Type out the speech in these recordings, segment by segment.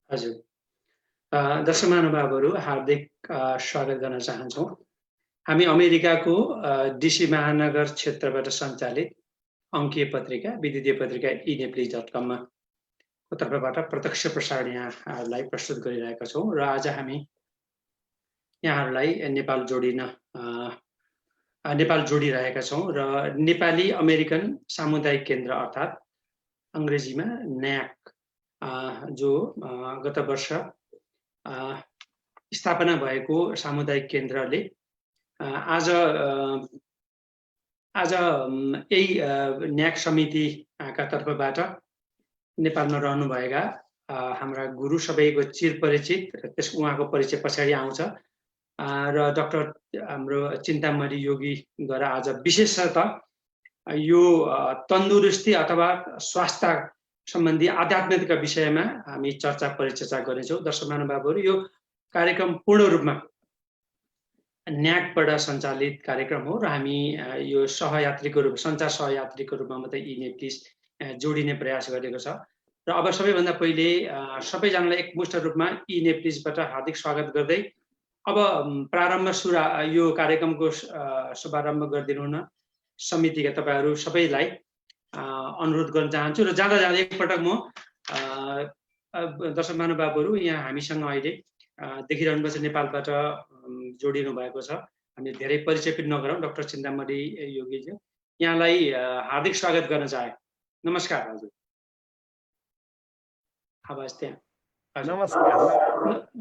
हजुर। दर्शक महानुभावहरू हार्दिक स्वागत गर्न चाहन्छौँ। हामी अमेरिकाको डिसी महानगर क्षेत्रबाट सञ्चालित अङ्कीय पत्रिका विद्युतीय पत्रिका eNepliz.com को तर्फबाट प्रत्यक्ष प्रसारण यहाँहरूलाई प्रस्तुत गरिरहेका छौँ र आज हामी यहाँहरूलाई नेपाल जोडिरहेका छौँ र नेपाली अमेरिकन सामुदायिक केन्द्र अर्थात् अङ्ग्रेजीमा न्याक जो गत वर्ष स्थापना भएको सामुदायिक केन्द्रले आज यही न्याक समितिका तर्फबाट नेपालमा रहनुभएका हाम्रा गुरु सबैको चिरपरिचित त्यस उहाँको परिचय पछाडि आउँछ र डाक्टर हाम्रो चिन्तामणि योगीद्वारा आज विशेषतः यो तन्दुरुस्ती अथवा स्वास्थ्य सम्बन्धी आध्यात्मिकता विषयमा हामी चर्चा परिचर्चा गर्नेछौँ। दर्शक महानुभावहरू यो कार्यक्रम पूर्ण रूपमा न्याकबाट सञ्चालित कार्यक्रम हो र हामी यो सहयात्रीको रूप सञ्चार सहयात्रीको रूपमा मात्रै eNepliz जोडिने प्रयास गरेको छ र अब सबैभन्दा पहिले सबैजनालाई एकमुष्ट रूपमा eNeplizबाट हार्दिक स्वागत गर्दै अब प्रारम्भ यो कार्यक्रमको शुभारम्भ गरिदिनु हुन समितिका तपाईहरू सबैलाई अनुरोध गर्न चाहन्छु र जाँदा जाँदै एकपटक म दर्शक महानुभावहरू यहाँ हामीसँग अहिले देखिरहनुपर्छ नेपालबाट जोडिनु भएको छ। हामी धेरै परिचय पनि नगरौँ। डाक्टर चिन्तामणि योगीज्यू यहाँलाई हार्दिक स्वागत गर्न चाहे। नमस्कार हजुर। आवाज त्यहाँ नमस्कार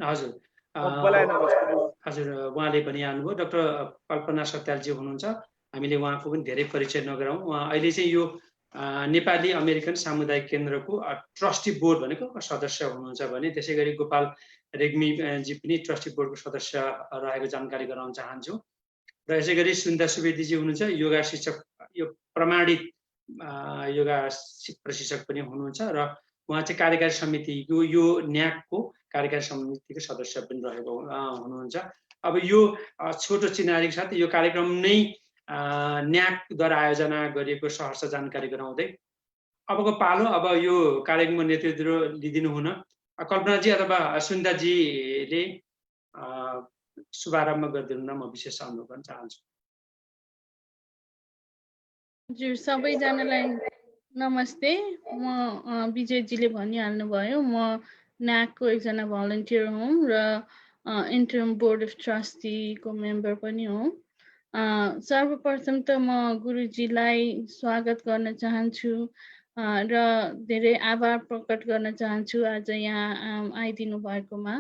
हजुर हजुर उहाँले पनि आउनुभयो। डाक्टर कल्पना सत्यालजी हुनुहुन्छ। हामीले उहाँको पनि धेरै परिचय नगरौँ। उहाँ अहिले चाहिँ यो नेपाली अमेरिकन सामुदायिक केन्द्रको ट्रस्टी बोर्ड भनेको सदस्य हुनुहुन्छ भने त्यसै गरी गोपाल रेग्मीजी पनि ट्रस्टी बोर्डको सदस्य रहेको जानकारी गराउन चाहन्छु र यसै गरी सुनिता सुवेदीजी हुनुहुन्छ योगा शिक्षक यो प्रमाणित योगा प्रशिक्षक पनि हुनुहुन्छ र उहाँ चाहिँ कार्यकारी समितिको यो न्याकको कार्यकारी समितिको सदस्य पनि रहेको हुनुहुन्छ। अब यो छोटो चिनारीको साथ यो कार्यक्रम नै न्याकद्वारा आयोजना गरिएको सहर्ष जानकारी गराउँदै अबको पालो अब यो कार्यक्रमको नेतृत्व लिदिनु हुन कल्पनाजी अथवा सुनिताजीले शुभारम्भ गरिदिनु न म विशेष अनुरोध गर्न चाहन्छु। हजुर सबैजनालाई नमस्ते। म विजयजीले भनिहाल्नुभयो म न्याकको एकजना भलन्टियर हुँ र इन्टरम बोर्ड अफ ट्रस्टीको मेम्बर पनि हुँ। सर्वप्रथम त म गुरुजीलाई स्वागत गर्न चाहन्छु र धेरै आभार प्रकट गर्न चाहन्छु आज यहाँ आइदिनु भएकोमा।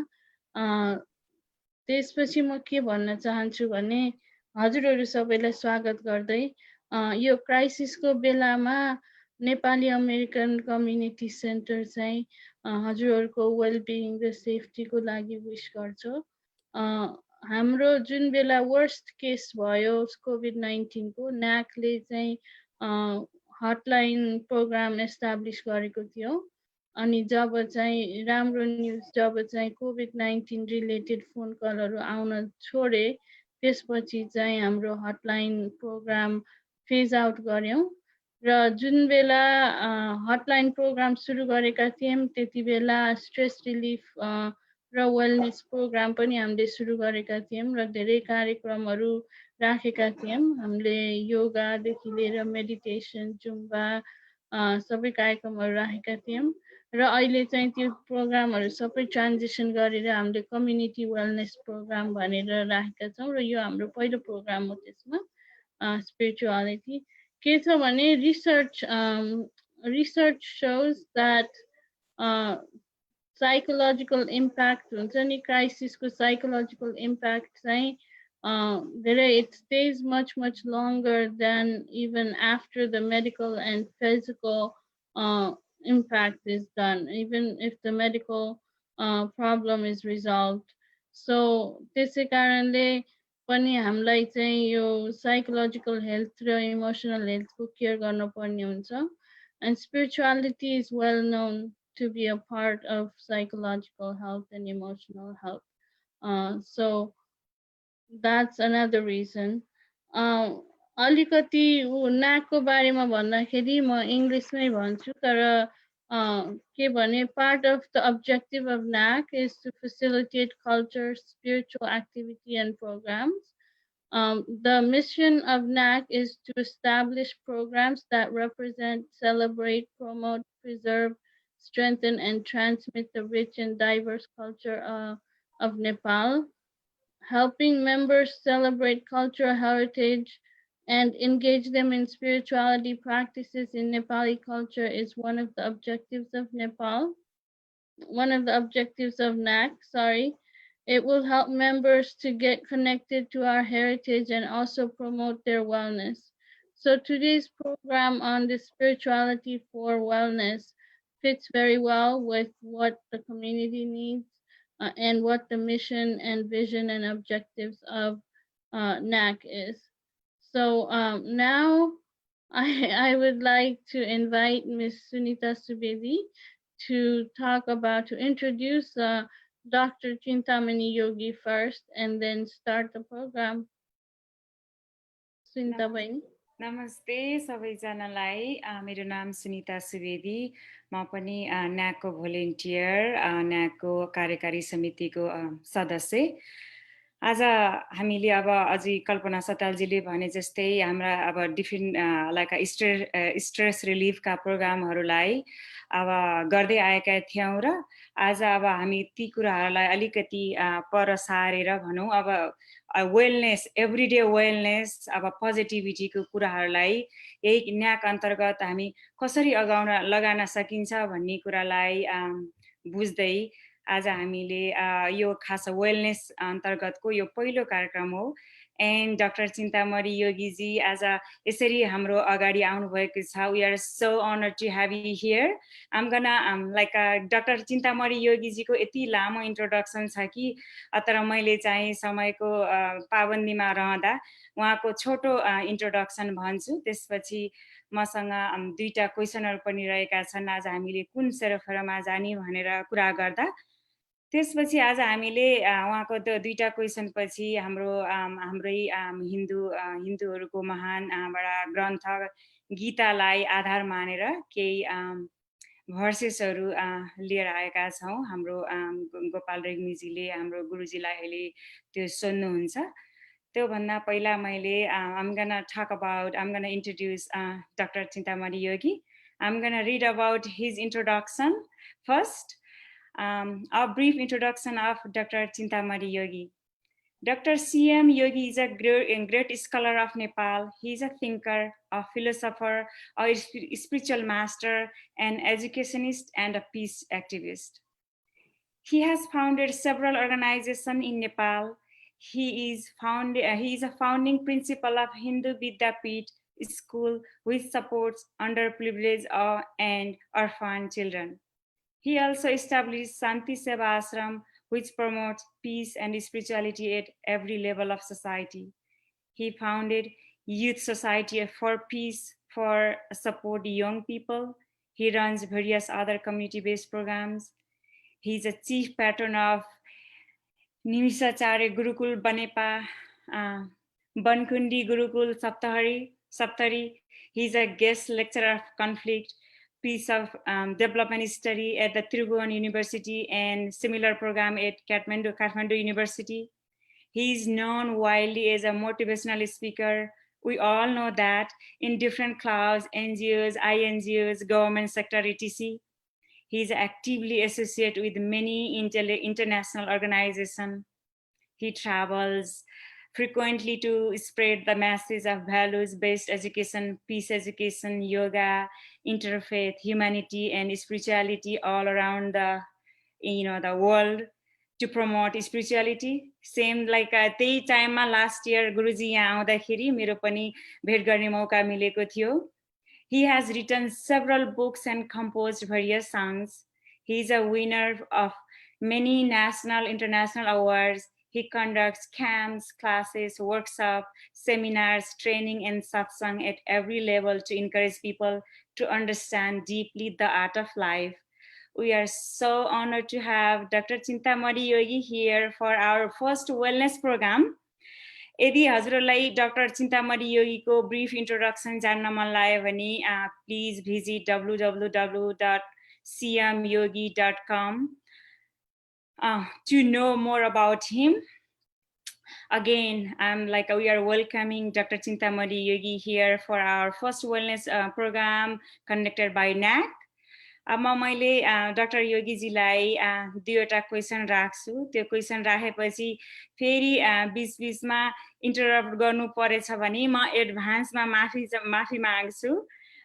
त्यसपछि म के भन्न चाहन्छु भने हजुरहरू सबैलाई स्वागत गर्दै यो क्राइसिसको बेलामा नेपाली अमेरिकन कम्युनिटी सेन्टर चाहिँ हजुरहरूको वेलबिङ र सेफ्टीको लागि विश गर्छु। हाम्रो जुन बेला वर्स्ट केस भयो कोभिड-19 को न्याकले चाहिँ हटलाइन प्रोग्राम एस्टाब्लिस गरेको थियो अनि जब चाहिँ राम्रो न्युज जब चाहिँ कोभिड-19 रिलेटेड फोन कलहरू आउन छोडे त्यसपछि चाहिँ हाम्रो हटलाइन प्रोग्राम फेज आउट गर्यौं र जुन बेला हटलाइन प्रोग्राम सुरु गरेका थियौं त्यति बेला स्ट्रेस रिलिफ र वेलनेस प्रोग्राम पनि हामीले सुरु गरेका थियौं र धेरै कार्यक्रमहरू राखेका थियौं। हामीले योगादेखि लिएर मेडिटेसन जुम्बा सबै कार्यक्रमहरू राखेका थियौं र अहिले चाहिँ त्यो प्रोग्रामहरू सबै ट्रान्जिसन गरेर हामीले कम्युनिटी वेलनेस प्रोग्राम भनेर राखेका छौं र यो हाम्रो पहिलो प्रोग्राम हो। त्यसमा स्पिरिचुअलिटी के छ भने research shows that psychological impact हुन्छ नि क्राइसिसको साइकोलोजिकल इम्प्याक्ट चाहिँ it stays much longer than even after the medical and physical impact is done, even if the medical problem is resolved. So त्यसै कारणले पनि हामीलाई चाहिँ यो साइकोलोजिकल हेल्थ र इमोसनल हेल्थको केयर गर्नुपर्ने हुन्छ and spirituality is well known to be a part of psychological health and emotional health. So that's another reason. अलिकति न्याकको बारेमा भन्दाखेरि म इङ्ग्लिसमै भन्छु तर part of the objective of NAC is to facilitate culture, spiritual activity and programs. The mission of NAC is to establish programs that represent, celebrate, promote, preserve, strengthen, and transmit the rich and diverse culture of Nepal. Helping members celebrate cultural heritage and engage them in spirituality practices in Nepali culture is one of the objectives of Nepal. One of the objectives of NAC, sorry. It will help members to get connected to our heritage and also promote their wellness. So today's program on the spirituality for wellness fits very well with what the community needs and what the mission and vision and objectives of NAC is. So now I would like to invite Ms. Sunita Subedi to introduce Dr. Chintamani Yogi first and then start the program. Sunita Baini. नमस्ते सबैजनालाई मेरो नाम सुनिता सुवेदी म पनि न्याकको volunteer न्याकको कार्यकारी समितिको सदस्य आज हामीले अब अझै कल्पना सतालजीले भने जस्तै हाम्रा अब डिफरेन्ट लाइक स्ट्रेस रिलिफका प्रोग्रामहरूलाई अब गर्दै आएका थियौं र आज अब हामी ती कुराहरूलाई अलिकति पर सारेर भनौं अब वेलनेस एभ्रीडे वेलनेस अब पोजिटिभिटीको कुराहरूलाई यही न्याक अन्तर्गत हामी कसरी लगाउन सकिन्छ भन्ने कुरालाई बुझ्दै आज हामीले यो खास वेलनेस अन्तर्गतको यो पहिलो कार्यक्रम हो एन्ड डाक्टर चिन्तामणि योगीजी आज यसरी हाम्रो अगाडि आउनु भएको छ we are so honoured to have you here um gonna like doctor चिन्तामणि योगीजीको यति लामो इन्ट्रोडक्सन छ कि तर मैले चाहिँ समयको पाबन्दीमा रहँदा उहाँको छोटो इन्ट्रोडक्सन भन्छु त्यसपछि मसँग दुईटा क्वेशनहरु पनि रहेका छन् आज हामीले कुन सेरोफेरोमा जाने भनेर कुरा गर्दा त्यसपछि आज हामीले उहाँको दुईटा क्वेशन पछि हाम्रै हिन्दूहरुको महान बडा ग्रन्थ गीतालाई आधार मानेर केही भर्सेसहरु लिएर आएका छौं हाम्रो गोपाल रेग्मीजीले हाम्रो गुरुजीलाई अहिले त्यो सुन्नुहुन्छ त्यो भन्दा पहिला मैले I'm gonna introduce Dr. Chintamani Yogi. I'm gonna read about his introduction first. A brief introduction of Dr. Chintamani Yogi. Dr. C.M. Yogi is a great scholar of Nepal. He is a thinker, a philosopher, a spiritual master, an educationist, and a peace activist. He has founded several organizations in Nepal. He is a founding principal of Hindu Vidyapeeth School, which supports underprivileged and orphan children. He also established Shanti Seva Ashram, which promotes peace and spirituality at every level of society. He founded Youth Society for Peace for support young people. He runs various other community-based programs. He is a chief patron of Nimisacharya Gurukul Banepa, Bankundi Gurukul Saptari. He is a guest lecturer of conflict, peace of development study at the Tribhuvan University and similar program at Kathmandu University. He is known widely as a motivational speaker. We all know that in different clubs, NGOs, INGOs, government sector, etc. He is actively associated with many international organizations. He travels frequently to spread the message of values-based education, peace education, yoga, interfaith, humanity, and spirituality all around the world to promote spirituality. Same like त्यही टाइममा last year गुरुजी यहाँ आउँदाखेरि मेरो पनि भेट गर्ने मौका मिलेको थियो. He has written several books and composed various songs. He is a winner of many national, international awards. He conducts camps, classes, workshops, seminars, training, and satsang at every level to encourage people to understand deeply the art of life. We are so honored to have Dr. Chintamani Yogi here for our first wellness program. यदि हजुरलाई doctor चिन्तामणि योगीको brief introduction जान्न मन लाग्यो भने please visit www.chintamani.org cmyogi.com to know more about him. Again, we are welcoming Dr. Chintamani Yogi here for our first wellness program conducted by NAC. मैले doctor योगीजीलाई दुईवटा question राख्छु। त्यो क्वेसन राखेपछि फेरि बीच-बीचमा इन्टरप्ट गर्नु परेछ भने म एडभान्समा माफी माग्छु।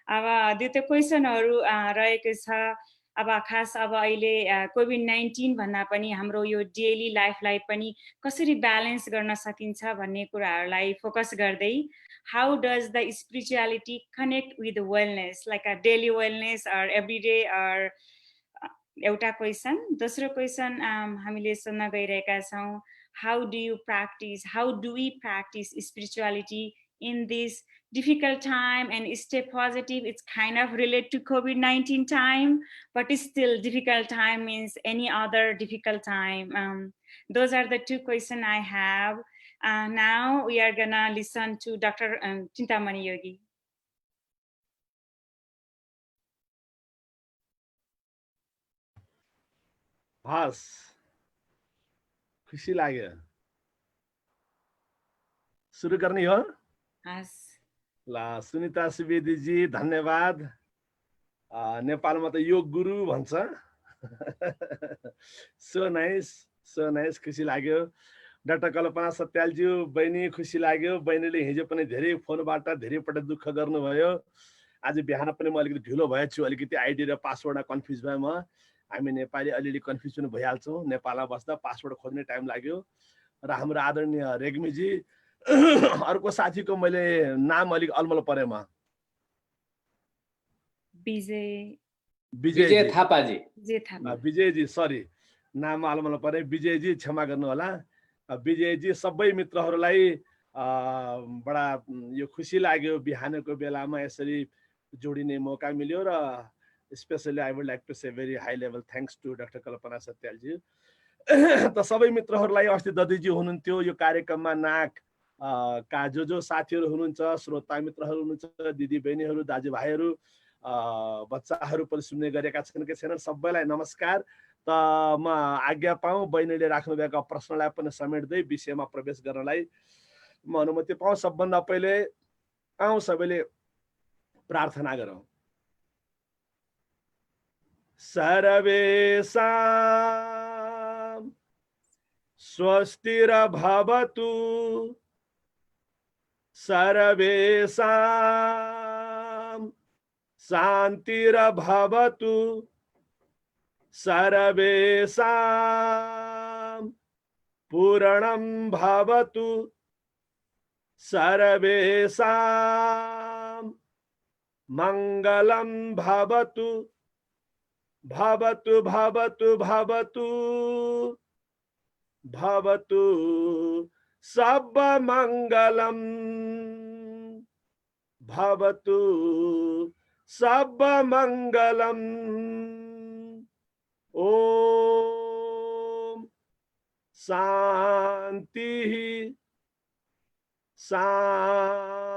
अब त्यो क्वेसनहरू रहेको छ। अब खास अब अहिले कोभिड-19 भन्दा पनि हाम्रो यो डेली लाइफलाई पनि कसरी ब्यालेन्स गर्न सकिन्छ भन्ने कुराहरूलाई फोकस गर्दै how does the spirituality connect with the wellness, like a daily wellness or everyday or एउटा क्वेसन। दोस्रो क्वेसन हामीले सोध्न गइरहेका छौँ, how do we practice spirituality in this difficult time and stay positive? It's kind of related to COVID-19 time, but it's still difficult time means any other difficult time. Those are the two questions I have. Now we are gonna listen to Dr. Chintamani Yogi. हस्, खुसी लाग्यो। सुरु गर्ने हो? हस्। ल, सुनिता सुवेदी जी धन्यवाद। नेपालमा त योग गुरु भन्छ। सो नाइस, खुसी लाग्यो। डाक्टर कल्पना सत्यालज्यू बहिनी खुसी लाग्यो। बहिनीले हिजो पनि धेरै फोनबाट धेरै पटक दुःख गर्नुभयो। आज बिहान पनि म अलिकति ढिलो भएछु, अलिकति आइडी र पासवर्ड कन्फ्युज भए। म हामी नेपाली अलिअलि कन्फ्युज पनि भइहाल्छौँ। नेपालमा बस्दा पासवर्ड खोज्ने टाइम लाग्यो। र हाम्रो आदरणीय रेग्मीजी, अर्को साथीको मैले नाम अलिक अलमल परे। म विजय थापाजी, विजयजी सरी, नाम अलमल परे। विजयजी क्षमा गर्नु होला। विजयजी सबै मित्रहरूलाई बडा यो खुसी लाग्यो बिहानको बेलामा यसरी जोडिने मौका मिल्यो। र specially I would like to say very high level thanks to doctor Kalpana सत्यालजी। त सबै मित्रहरूलाई अस्ति ददीजी हुनुहुन्थ्यो यो कार्यक्रममा, नाक का जो साथीहरू हुनुहुन्छ, श्रोता मित्रहरू हुनुहुन्छ, दिदी बहिनीहरू, दाजुभाइहरू, बच्चाहरू पनि सुन्ने गरेका छन् कि छैनन्, सबैलाई नमस्कार। त म आज्ञा पाऊँ बहिनीले राख्नुभएका प्रश्नलाई पनि समेट्दै विषयमा प्रवेश गर्नलाई म अनुमति पाऊँ। सबभन्दा पहिले आउँ सबैले प्रार्थना गरौँ। सर्वेषां स्वस्तिर्भवतु, सर्वेषां शान्तिर्भवतु, सर्वेषां पूर्णं भवतु, सर्वेषां मङ्गलं भवतु, भवतु भवतु भवतु भवतु सर्वमङ्गलं भवतु, सर्वमङ्गलम्। ओम शान्तिः शान्तिः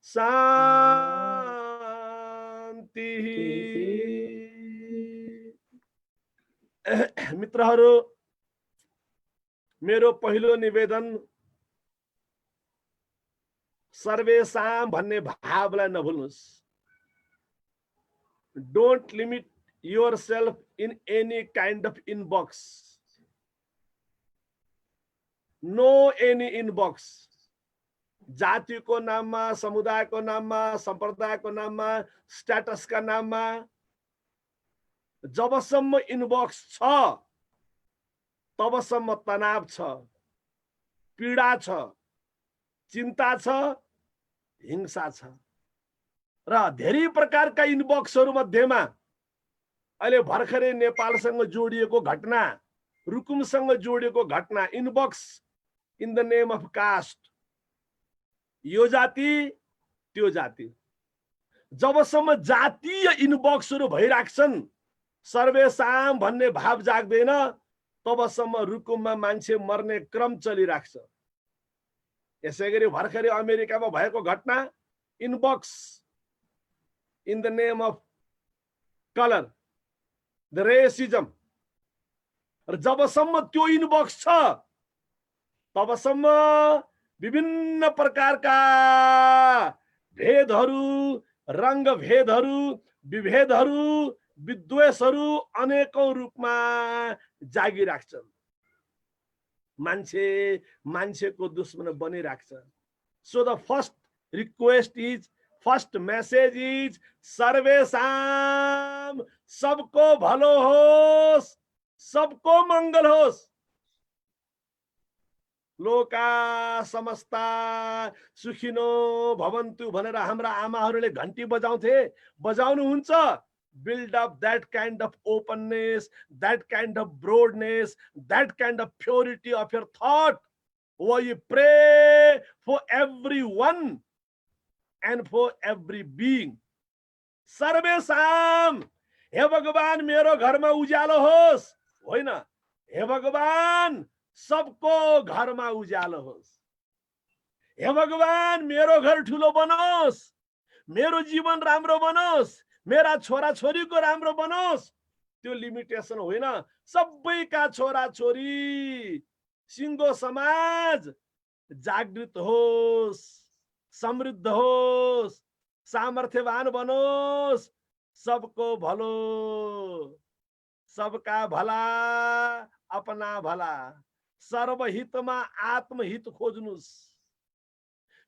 शान्तिः। मित्रहरू, मेरो पहिलो निवेदन सर्वेषां भन्ने भावलाई नभुल्नुस्। Don't limit yourself in any kind of inbox. No any inbox. जातिको नाममा, समुदायको नाममा, सम्प्रदायको नाममा, स्ट्याटसका नाममा जबसम्म इनबक्स छ तबसम्म तनाव छ, पीडा छ, चिन्ता छ, हिंसा छ। र धेरै प्रकारका इनबक्सहरू मध्येमा अहिले भर्खरै नेपालसँग जोडिएको घटना, रुकुमसँग जोडिएको घटना, inbox in the name of caste, यो जाति त्यो जाति। जबसम्म जातीय इनबक्सहरू भइराख्छन्, सर्वेषां भन्ने भाव जाग्दैन, तबसम्म रुकुममा मान्छे मर्ने क्रम चलिराख्छ। यसैगरी भर्खरै अमेरिकामा भएको घटना, inbox in the name of color, the racism. र जबसम्म त्यो इनबक्स छ तबसम्म विभिन्न प्रकारका भेदहरू, रंग भेदहरू, विभेदहरू, विद्वेषहरू अनेकौं रूपमा जागिराख्छन्। मान्छे मान्छेको दुश्मन बनिराख्छ। So the first request is, first message is सर्वेशाम, सबको भलो होस्, सबको मंगल होस्। लोका समस्ता सुखिनो भवन्तु भनेर हाम्रा आमाहरूले घण्टी बजाउँथे, बजाउनुहुन्छ। Build up that kind of openness, that kind of broadness, that kind of purity of your thought, where you pray for everyone and for every being. सर्वेशाम, हे भगवान मेरो घरमा उज्यालो होस्, होइन, हे भगवान सबको घरमा उज्यालो होस्। हे भगवान मेरो घर ठुलो बनोस्, मेरो जीवन राम्रो बनोस्, मेरा छोरा छोरीको राम्रो बनोस्। त्यो लिमिटेसन होइन, सबैका छोरा छोरी सिङ्गो समाज जागृत होस्, समृद्ध होस्, सामर्थ्यवान बनोस्। सबको भलो, सबका भला, अपना भला। सर्वहितमा आत्महित खोज्नुस्,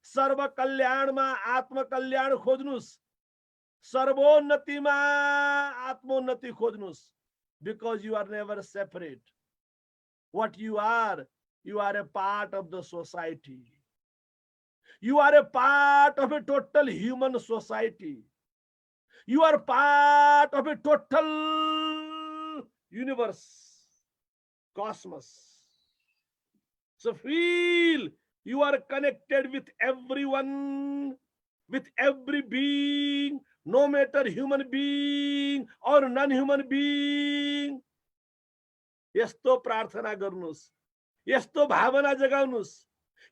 सर्व कल्याणमा आत्मकल्याण खोज्नुस्, सर्वोन्नतिमा आत्मोन्नति खोज्नुस्। Because you are never separate. What you are a part of the society. You are a part of a total human society. You are part of a total universe, cosmos. So feel you are connected with everyone, with every being, no matter human being or non-human being. यस्तो प्रार्थना गर्नुस्, यस्तो भावना जगाउनुस्,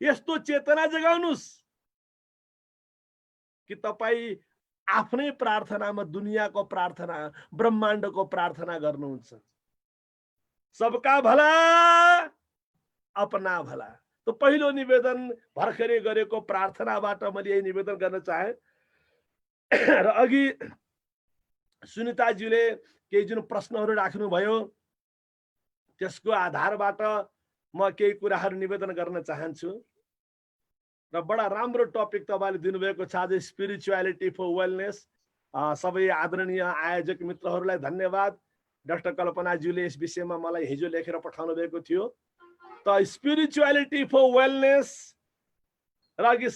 यस्तो चेतना जगाउनुस् कि तपाई आफ्नै प्रार्थनामा दुनियाँको प्रार्थना, ब्रह्माण्डको प्रार्थना गर्नुहुन्छ। सबका भला, अपना भला। तो पहिलो निवेदन भर्खरै गरेको प्रार्थनाबाट मैले यही निवेदन गर्न चाहे। र अघि सुनिताजीले केही जुन प्रश्नहरू राख्नु भयो त्यसको आधारबाट म केही कुराहरू निवेदन गर्न चाहन्छु। र बडा राम्रो टपिक तपाईले दिनुभएको छ आज, स्पिरिचुअलिटी फर वेलनेस। सबै आदरणीय आयोजक मित्रहरूलाई धन्यवाद। डाक्टर कल्पनाज्यूले यस विषयमा मलाई हिजो लेखेर पठाउनु भएको थियो। त स्पिरिचुअलिटी फर वेलनेस र अघि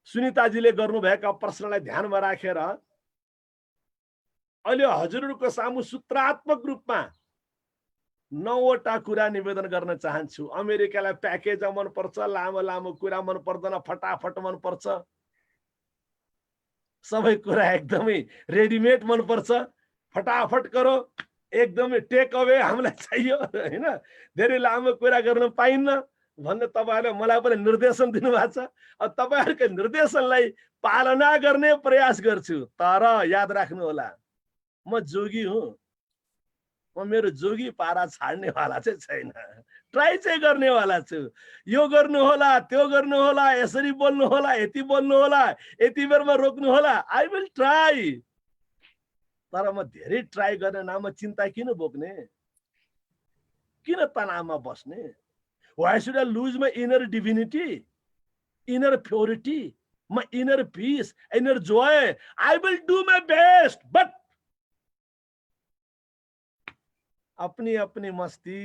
सुनिताजीले गर्नुभएका प्रश्नलाई ध्यानमा राखेर अहिले हजुरहरूको सामु सूत्रात्मक रूपमा 9वटा कुरा निवेदन गर्न चाहन्छु। अमेरिकालाई प्याकेज मन पर्छ, लामो लामो कुरा मन पर्दैन, फटाफट मन पर्छ, सबै कुरा एकदमै रेडीमेड मन पर्छ, फटाफट करो, एकदमै टेक अवे हामीलाई चाहियो, हैन, धेरै लामो कुरा गर्न पाइन्न भन्ने तपाईहरुले मलाई पनि निर्देशन दिनुभएको छ। अब तपाईहरुको निर्देशनलाई पालना गर्ने प्रयास गर्छु। तर याद राख्नु होला, म जोगी हुँ, म मेरो जोगी पारा छाड्ने वाला चाहिँ छैन। ट्राई चाहिँ गर्ने वाला छु। यो गर्नु होला, त्यो गर्नु होला, यसरी बोल्नु होला, यति बोल्नु होला, यति बेरमा रोक्नु होला। I will try. तर म धेरै ट्राई गर्ने नाममा चिन्ता किन बोक्ने, किन तनावमा बस्ने? Why should I lose my inner divinity, inner purity, my inner peace, inner joy? I will do my best, but अपनी अपनी मस्ती।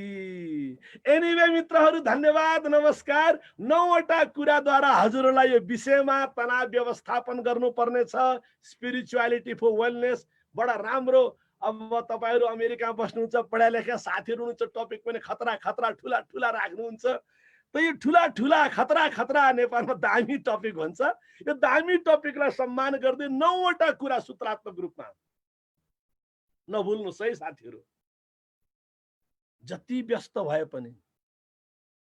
एनीवे मित्रहरू धन्यवाद, नमस्कार। 9वटा कुराद्वारा हजुरलाई यो विषयमा तनाव व्यवस्थापन गर्नुपर्ने छ। स्पिरिचुअलिटी फर वेलनेस बडा राम्रो। अब तपाईहरु अमेरिका बस्नुहुन्छ, पढा लेखा साथीहरु हुनुहुन्छ, टपिक पनि खतरा खतरा ठुला ठुला राख्नुहुन्छ। त यो ठुला ठुला खतरा खतरा नेपालमा दामी टपिक भन्छ। यो दामी टपिकलाई सम्मान गर्दै 9वटा कुरा सूत्रात्मक रूपमा नभुल्नुस् है साथीहरु। जति व्यस्त भए पनि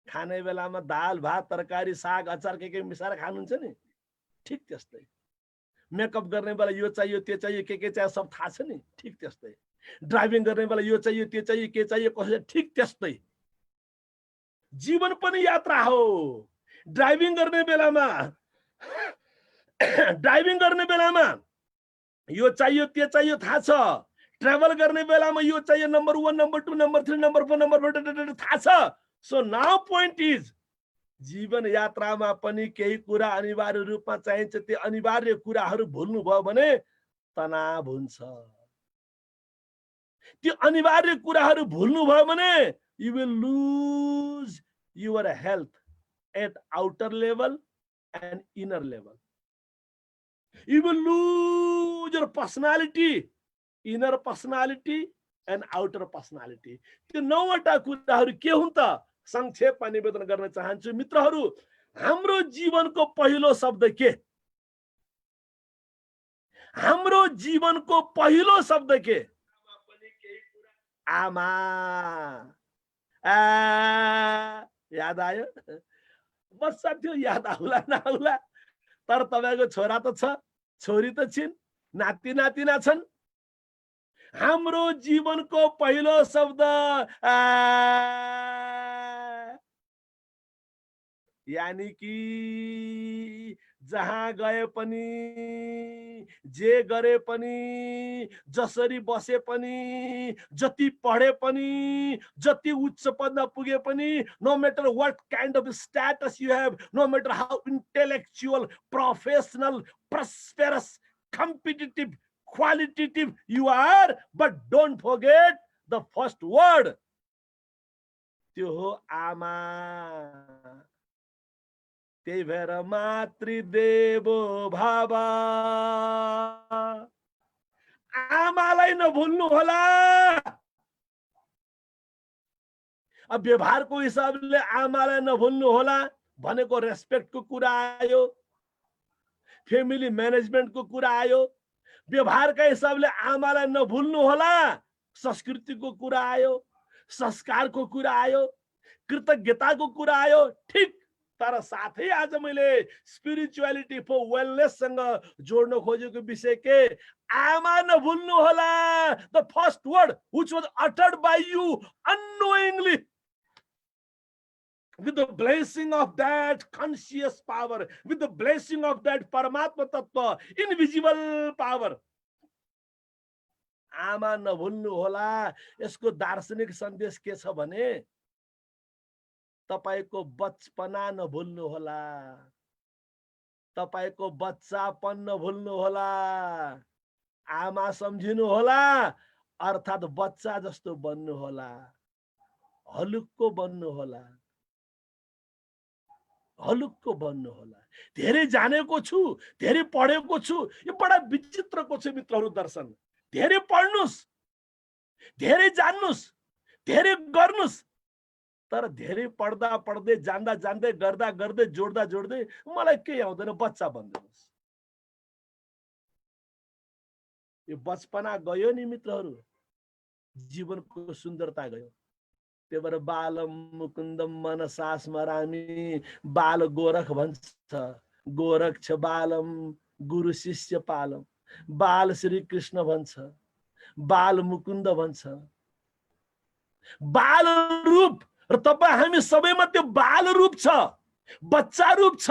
खाने बेलामा दाल भात तरकारी साग अचार के मिसाएर खानुहुन्छ नि, ठीक त्यस्तै मेकअप गर्ने बेला यो चाहियो त्यो चाहियो के चाहियो सब थाहा छ नि, ठिक त्यस्तै ड्राइभिङ गर्ने बेला यो चाहियो त्यो चाहियो के चाहियो कसो, ठिक त्यस्तै जीवन पनि यात्रा हो। ड्राइभिङ गर्ने बेलामा यो चाहियो त्यो चाहियो थाहा छ, ट्राभल गर्ने बेलामा यो चाहियो number 1 number 2 number 3 number 4 number 5 थाहा छ। सो नाउ पोइन्ट इज जीवन यात्रामा पनि केही कुरा अनिवार्य रूपमा चाहिन्छ। त्यो अनिवार्य कुराहरू भुल्नुभयो भने तनाव हुन्छ। त्यो अनिवार्य कुराहरू भुल्नुभयो भने you will lose your health at outer level and inner level. You will lose your personality, inner personality and outer personality. त्यो 9वटा कुराहरू के हुन् त? संक्षेपमा निवेदन गर्न चाहन्छु मित्रहरू। हाम्रो जीवनको पहिलो शब्द के? हाम्रो जीवनको पहिलो शब्द के? आमा। याद आयो? बच्चा थियो, याद आउला नआउला, तर तपाईको छोरा त छ, छोरी त छिन्, नाति नातिना छन्। हाम्रो जीवनको पहिलो शब्द यानी कि जहाँ गए पनि, जे गरे पनि, जसरी बसे पनि, जति पढे पनि, जति उच्च पदमा पुगे पनि, no matter what kind of status you have, no matter how intellectual, professional, prosperous, competitive, qualitative you are, but don't forget the first word. त्यो हो आमा। त्यही भएर मातृदेवो भव, आमालाई नभुल्नु होला। अब व्यवहारको हिसाबले आमालाई नभुल्नु होला भनेको रेस्पेक्टको कुरा आयो, फ्यामिली म्यानेजमेन्टको कुरा आयो। व्यवहारका हिसाबले आमालाई नभुल्नु होला, संस्कृतिको कुरा आयो, संस्कारको कुरा आयो, कृतज्ञताको कुरा आयो। ठिक, तर साथै आज मैले स्पिरिचुअलिटी फर वेलनेस सँग जोड्न खोजेको विषय के? आमा नभुल्नु होला। The first word which was uttered by you unknowingly with the blessing of that conscious power, with the blessing of that Paramatma Tattva, invisible power. आमा नभुल्नु होला। यसको दार्शनिक सन्देश के छ भने तपाईको बचपना नभुल्नु होला, तपाईको बच्चापन नभुल्नु होला। आमा सम्झिनु होला, अर्थात बच्चा जस्तो बन्नु होला, हलुक्को बन्नु होला, हलुक्को बन्नु होला। धेरै जानेको छु, धेरै पढेको छु, यो बडा विचित्रको छ मित्रहरू दर्शन। धेरै पढ्नुस्, धेरै जान्नुस्, धेरै गर्नुस्, तर धेरै पढ्दा पढ्दै, जान्दा जान्दै, गर्दा गर्दै, जोड्दा जोड्दै मलाई केही आउँदैन, बच्चा बन्दिनुहोस्। यो बचपना गयो नि मित्रहरू, जीवनको सुन्दरता गयो। त्यही भएर बालम मुकुन्दम मनसा स्मरामि, बाल गोरख भन्छ। गोरख छ बालम, गुरु शिष्य पालम। बाल श्री कृष्ण भन्छ, बाल मुकुन्द भन्छ। बाल रूप र तपाईं हामी सबैमा त्यो बाल रूप छ, बच्चा रूप छ,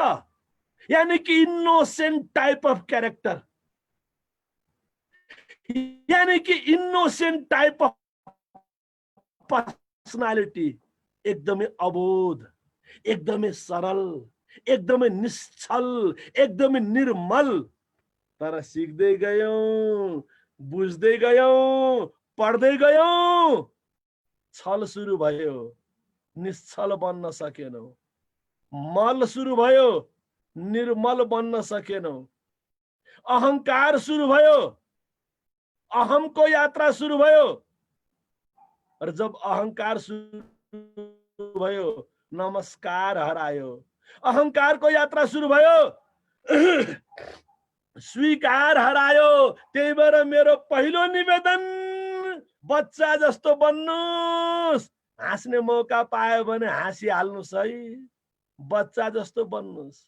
यानी कि इनोसेन्ट टाइप अफ क्यारेक्टर, यानी कि इनोसेन्ट टाइप अफ पर्सनालिटी। एकदमै अबोध, एकदमै सरल, एकदमै निश्चल, एकदमै निर्मल। तर सिक्दै गयौं, बुझ्दै गयौं, पढ्दै गयौं, छल सुरु भयो, निश्चल बन्न सकेनौ। मल सुरु भयो, निर्मल बन्न सकेनौ। अहंकार सुरु भयो, अहमको यात्रा सुरु भयो। और जब अहंकार सुरु भयो, नमस्कार हरायो। अहंकार को यात्रा सुरु भयो, स्वीकार हरायो। त्यही भएर मेरो पहिलो निवेदन, बच्चा जस्तो बन्नुस्। हाँस्ने मौका पायो भने हाँसिहाल्नुस् है, बच्चा जस्तो बन्नुस्।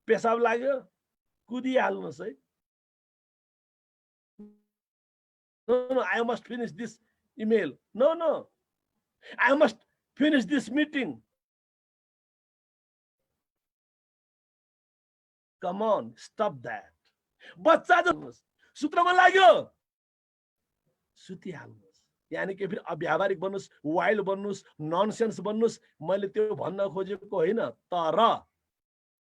पेशाब लाग्यो, कुदिहाल्नुस् है, No, I must finish this email. No, I must finish this meeting. Come on, stop that. बच्चा सूत्रमा लाग्यो सुतिहाल्नुहोस्, यानी कि फेरि अव्यावहारिक बन्नुस्, वाइल्ड बन्नुस्, ननसेन्स बन्नुस्। मैले त्यो भन्न खोजेको होइन, तर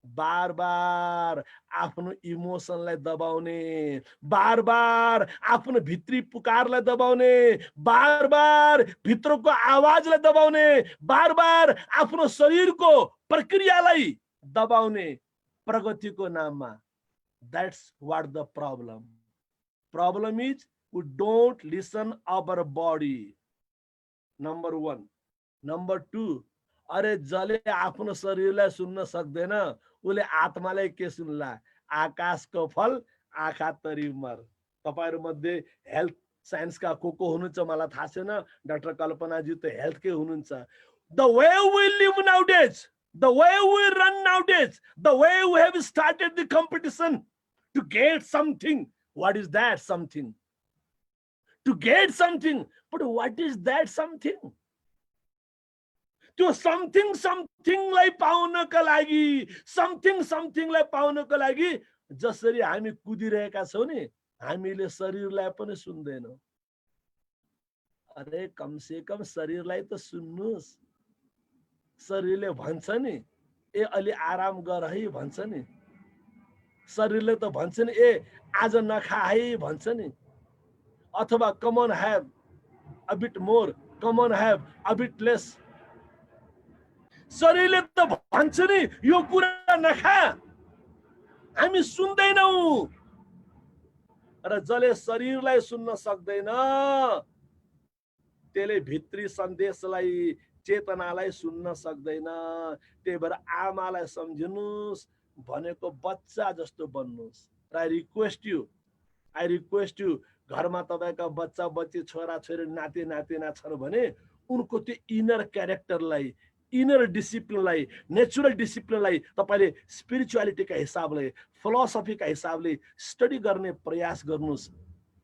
बार बार आफ्नो इमोसनलाई दबाउने, बार बार आफ्नो भित्री पुकारलाई दबाउने, बार बार भित्रको आवाजलाई दबाउने, बार बार आफ्नो शरीरको प्रक्रियालाई दबाउने प्रगतिको नाममा। That's what the problem. Problem is we don't listen our body. Number one. Number two, अरे जले आफ्नो शरीरलाई सुन्न सक्दैन उसले आत्मालाई के सुन्ला? आकाशको फल आँखा तरी मर। तपाईहरु मध्ये हेल्थ साइन्सका को हुनुहुन्छ मलाई थाहा छैन, डाक्टर कल्पना जी त हेल्थ के हुनुहुन्छ। The way we live nowadays, the way we run nowadays, the way we have started the competition to get something. What is that something? To get something. But what is that something? त्यो something लाई पाउनको लागि, something लाई पाउनको लागि जसरी हामी कुदिरहेका छौं नि, हामीले शरीरलाई पनि सुन्दैनौं। अरे कम से कम शरीरलाई त सुन्नुस्। शरीरले भन्छ नि ए अलि आराम गर है भन्छ नि, शरीरले त भन्छ नि ए आज नखा है भन्छ नि, अथवा come on have a bit more, come on have a bit less. शरीरले त भन्छ नि यो कुरा नखा, हामी सुन्दैनौं। र जसले शरीरलाई सुन्न सक्दैन त्यसले भित्री सन्देशलाई, चेतनालाई सुन्न सक्दैन। त्यही भएर आमालाई सम्झिनुस्, भनेको बच्चा जस्तो बन्नुस्। I request you, घरमा तपाईका बच्चा बच्ची छोरा छोरी नाति नातिना छन् भने उनको त्यो इनर क्यारेक्टरलाई, इनर डिसिप्लिनलाई, नेचुरल डिसिप्लिनलाई तपाईले स्पिरिचुअलिटीका हिसाबले, फिलोसफीका हिसाबले स्टडी गर्ने प्रयास गर्नुस्।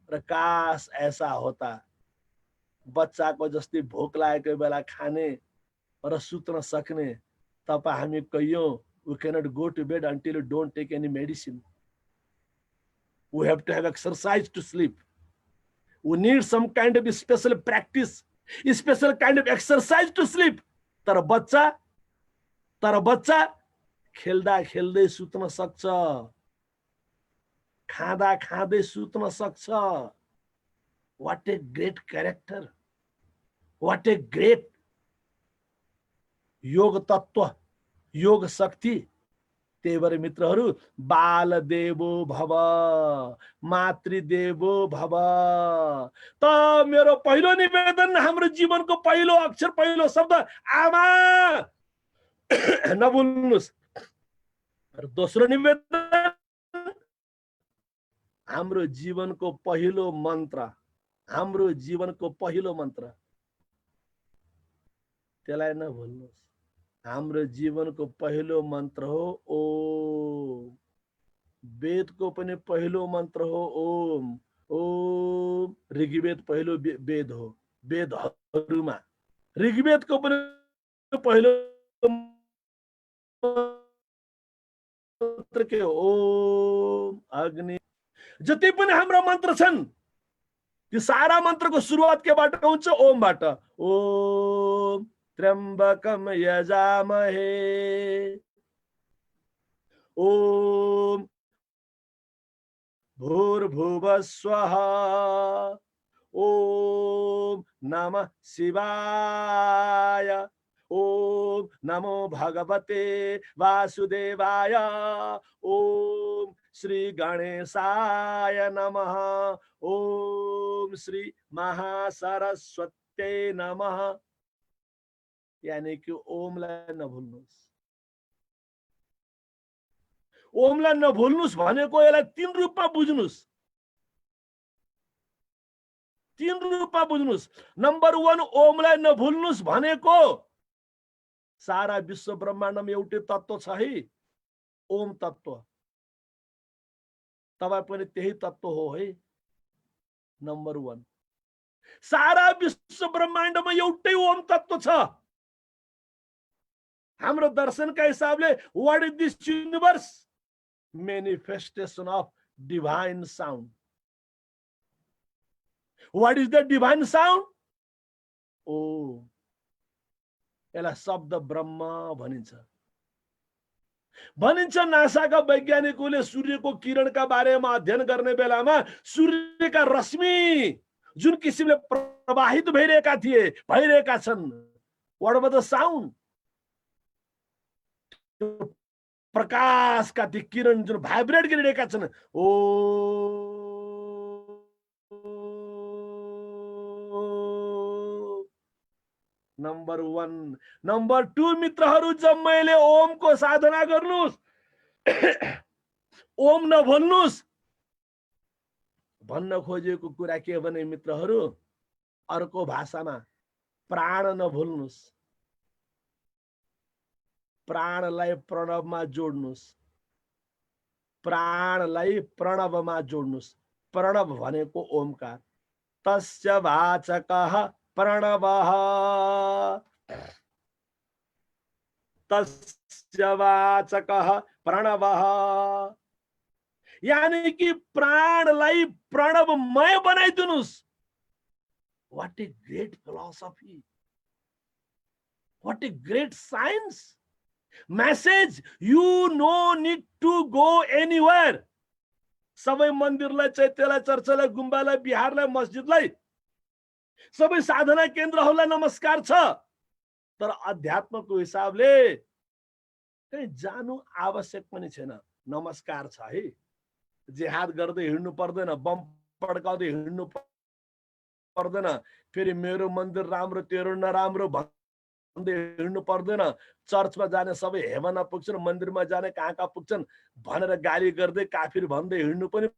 र काश ऐसा होता, बच्चाको जस्तै भोक लागेको बेला खाने र सुत्न सक्ने। तपाई हामी कहियौं we cannot go to bed until you don't take any medicine. We have to have exercise to sleep. We need some kind of special practice, special kind of exercise to sleep. तर बच्चा खेल्दा खेल्दै सुत्न सक्छ, खाँदा खाँदै सुत्न सक्छ। What a great character, what a great योग तत्व, योग शक्ति। त्यही भएर मित्रहरू, बाल देवो भव, मातृदेवो भव। त मेरो पहिलो निवेदन, हाम्रो जीवनको पहिलो अक्षर, पहिलो शब्द आमा नभुल्नुस्। र दोस्रो निवेदन, हाम्रो जीवनको पहिलो मन्त्र, हाम्रो जीवनको पहिलो मन्त्र, त्यसलाई नभुल्नुस्। हाम्रो जीवनको पहिलो मन्त्र हो ओम। वेदको पनि पहिलो मन्त्र हो ओम। ओम ऋग्वेद पहिलो वेद हो, वेदहरुमा ऋग्वेदको पनि पहिलो मन्त्र के हो ओम अग्नि। जति पनि हाम्रा मन्त्र छन् त्यो सारा मन्त्रको सुरुवात केबाट हुन्छ? ओमबाट। ओम त्र्यम्बकम यजामहे, ओम भूर्भुवः स्वः, ओम नमः शिवाय, ओम नमो भगवते वासुदेवाय, ओम श्री गणेशाय नमः, ओम श्री महासरस्वत्यै नमः। यानी कि ओमलाई नभुल्नुस्। ओमलाई नभुल्नुस् भनेको यसलाई तीन रूपमा बुझ्नुस्, तीन रूपमा बुझ्नुस्। नम्बर 1, ओमलाई नभुल्नुस् भनेको सारा विश्व ब्रह्माण्डमा एउटै तत्व छ है, ओम तत्व। तपाई पनि त्यही तत्व हो है। नम्बर 1 सारा विश्व ब्रह्माण्डमा एउटै ओम तत्व छ। हाम्रो दर्शनका हिसाबले what is this universe? Manifestation of divine sound. What is the divine sound? ओ, यसलाई शब्द ब्रह्म भनिन्छ। नासाका वैज्ञानिकहरूले सूर्यको किरणका बारेमा अध्ययन गर्ने बेलामा सूर्यका रश्मि जुन किसिमले प्रवाहित भइरहेका छन्, व्हाट वाज द साउन्ड? प्रकाशका ती किरण जुन भाइब्रेट गरिरहेका छन्, ओ नंबर 1। नंबर 2 मित्रहरू, जब मैले ओमको साधना गर्नुस्, ओम नभन्नुस्। भन्न खोजेको कुरा के भने मित्रहरू, अर्को भाषामा प्राण नभुल्नुस्, प्राणलाई प्रणवमा जोड्नुस्, प्राणलाई प्रणवमा जोड्नुस्। प्रणव भनेको ओमकार। तस्य वाचकः प्रणवः, तस्य वाचकः प्रणवः। यानी कि प्राणलाई प्रणवमय बनाइदिनुस्। What a great philosophy, what a great science. Message, you no need to go anywhere। सबै मन्दिरलाई, चैत्यलाई, चर्चलाई, गुम्बालाई, बिहारलाई, मस्जिदलाई, सबै साधना केन्द्रहरूलाई नमस्कार छ। तर अध्यात्मको हिसाबले कहीं जानु आवश्यक पनि छैन, नमस्कार छ है। जिहाद गर्दै हिँड्नु पर्दैन, बम पड्काउँदै हिँड्नु पर्दैन, फेरि मेरो मन्दिर राम्रो तेरो नराम्रो भन्दै हिँड्नु पर्दैन। चर्चमा जाने सबै हेभनमा पुग्छन्, मन्दिरमा जाने कहाँ पुग्छन् भनेर गाली गर्दै काफिर भन्दै हिँड्नु पनि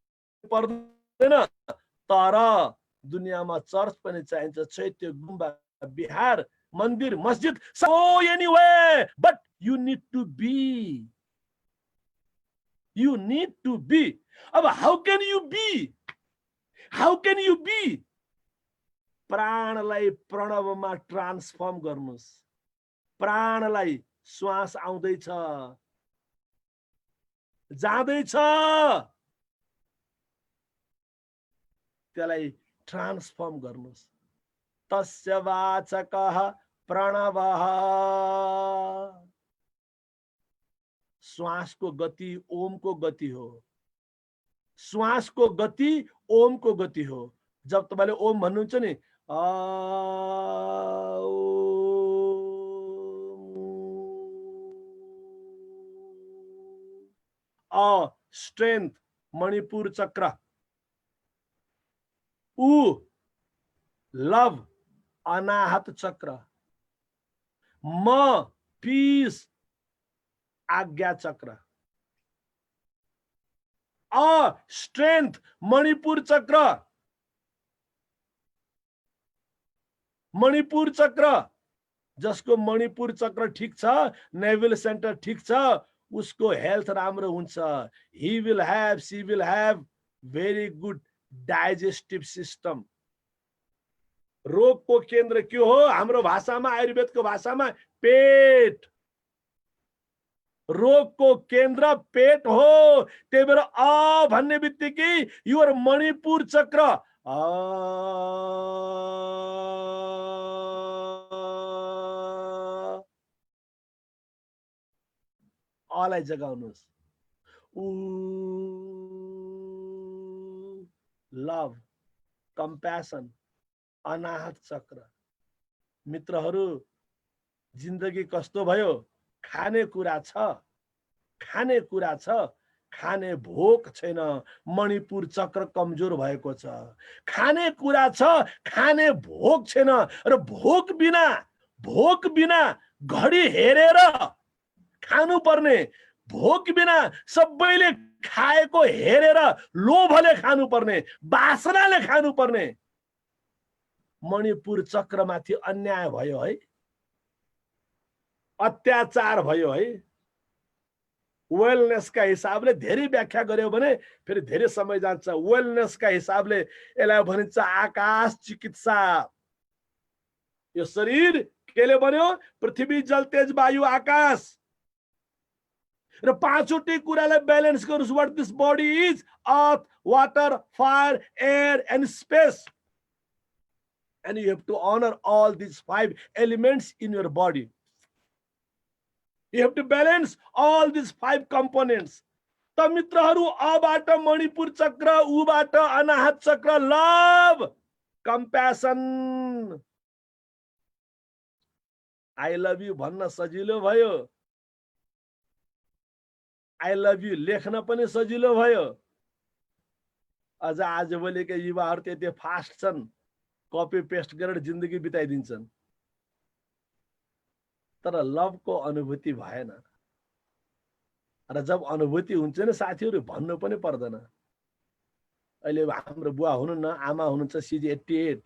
पर्दैन। तर दुनियाँमा चर्च पनि चाहिन्छ, चैत्य, गुम्बा, बिहार, मन्दिर, मस्जिद, so anyway, but you need to be, you need to be। अब how can you be? How can you be? प्राणलाई प्रणवमा ट्रान्सफर्म गर्नुस्। प्राणलाई श्वास आउँदैछ, जाँदैछ, त्यसलाई ट्रान्सफर्म गर्नुस्। तस्य वाचकः प्रणवः। श्वासको गति ओमको गति हो, श्वासको गति ओमको गति हो। जब तपाईले ओम भन्नुहुन्छ नि, स्ट्रेंथ मणिपुर चक्र, उ लव अनाहत चक्र, म पीस आज्ञा चक्र, स्ट्रेंथ मणिपुर चक्र, मणिपुर चक्र। जसको मणिपुर चक्र ठीक छ, नेवल सेन्टर ठीक छ, उसको हेल्थ राम्रो हुन्छ। He will have, she will have very good digestive system. रोगको केन्द्र के हो? हाम्रो भाषामा, आयुर्वेदको भाषामा पेट। रोगको केन्द्र पेट हो। त्यही भएर अ भन्ने बित्तिकै युवर मणिपुर चक्र अलाई जगाउनुस्। लभ, कम्प्यासन, अनाहत चक्र। मित्रहरू, जिन्दगी कस्तो भयो? खाने कुरा छ, खाने कुरा छ, खाने भोक छैन। मणिपुर चक्र कमजोर भएको छ। खाने कुरा छ, खाने भोक छैन। र भोक बिना घडी हेरेर खानु पर्ने, भोक बिना सबैले खाएको हेरेर लोभले खानु पर्ने, वासनाले खानु पर्ने। मणिपुर चक्रमाथि अन्याय भयो है, अत्याचार भयो है। वेलनेसका हिसाबले धेरै व्याख्या गर्यो भने फेरि धेरै समय जान्छ। वेलनेसका हिसाबले यसलाई भनिन्छ आकाश चिकित्सा। यो शरीर केले बन्यो? पृथ्वी, जल, तेज, वायु, आकाश र पाँचवटै कुरालाई ब्यालेन्स गर्नुस्। What this body is? Earth, water, fire, air and space. And you have to honor all these 5 elements in your body. You have to balance all these 5 components. त मित्रहरू, अबाट मणिपुर चक्र, उबाट अनाहत चक्र, love, compassion, I love you भन्न सजिलो भयो, I love you लेख्न पनि सजिलो भयो। अझ आजभोलिका युवाहरू त्यति फास्ट छन्, कपी पेस्ट गरेर जिन्दगी बिताइदिन्छन्, तर लभको अनुभूति भएन। र जब अनुभूति हुन्छ नि साथीहरू, भन्नु पनि पर्दैन। अहिले हाम्रो बुवा हुनुहुन्न, आमा हुनुहुन्छ, सिज 88,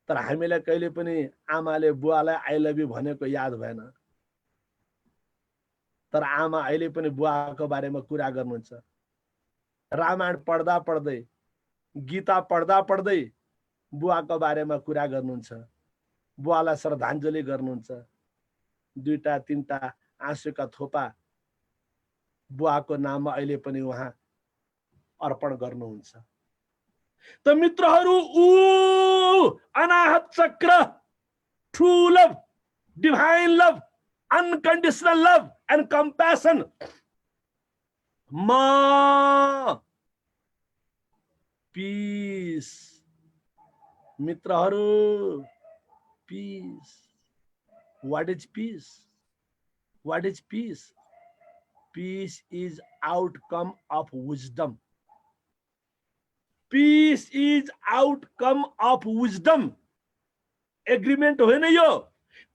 तर हामीलाई कहिले पनि आमाले बुवालाई आई लभ यु भनेको याद भएन। तर आमा अहिले पनि बुवाको बारेमा कुरा गर्नुहुन्छ। रामायण पढ्दा पढ्दै, गीता पढ्दा पढ्दै बुवाको बारेमा कुरा गर्नुहुन्छ, बुवालाई श्रद्धाञ्जली गर्नुहुन्छ। 2-3टा आँसुका थोपा बुवाको नाममा अहिले पनि उहाँ अर्पण गर्नुहुन्छ। त मित्रहरू, अनाहत चक्र, true love, divine love, unconditional love and compassion, peace. मित्रहरू, peace. What is peace? What is peace? Peace is outcome of wisdom. Peace is outcome of wisdom. Agreement होइन यो,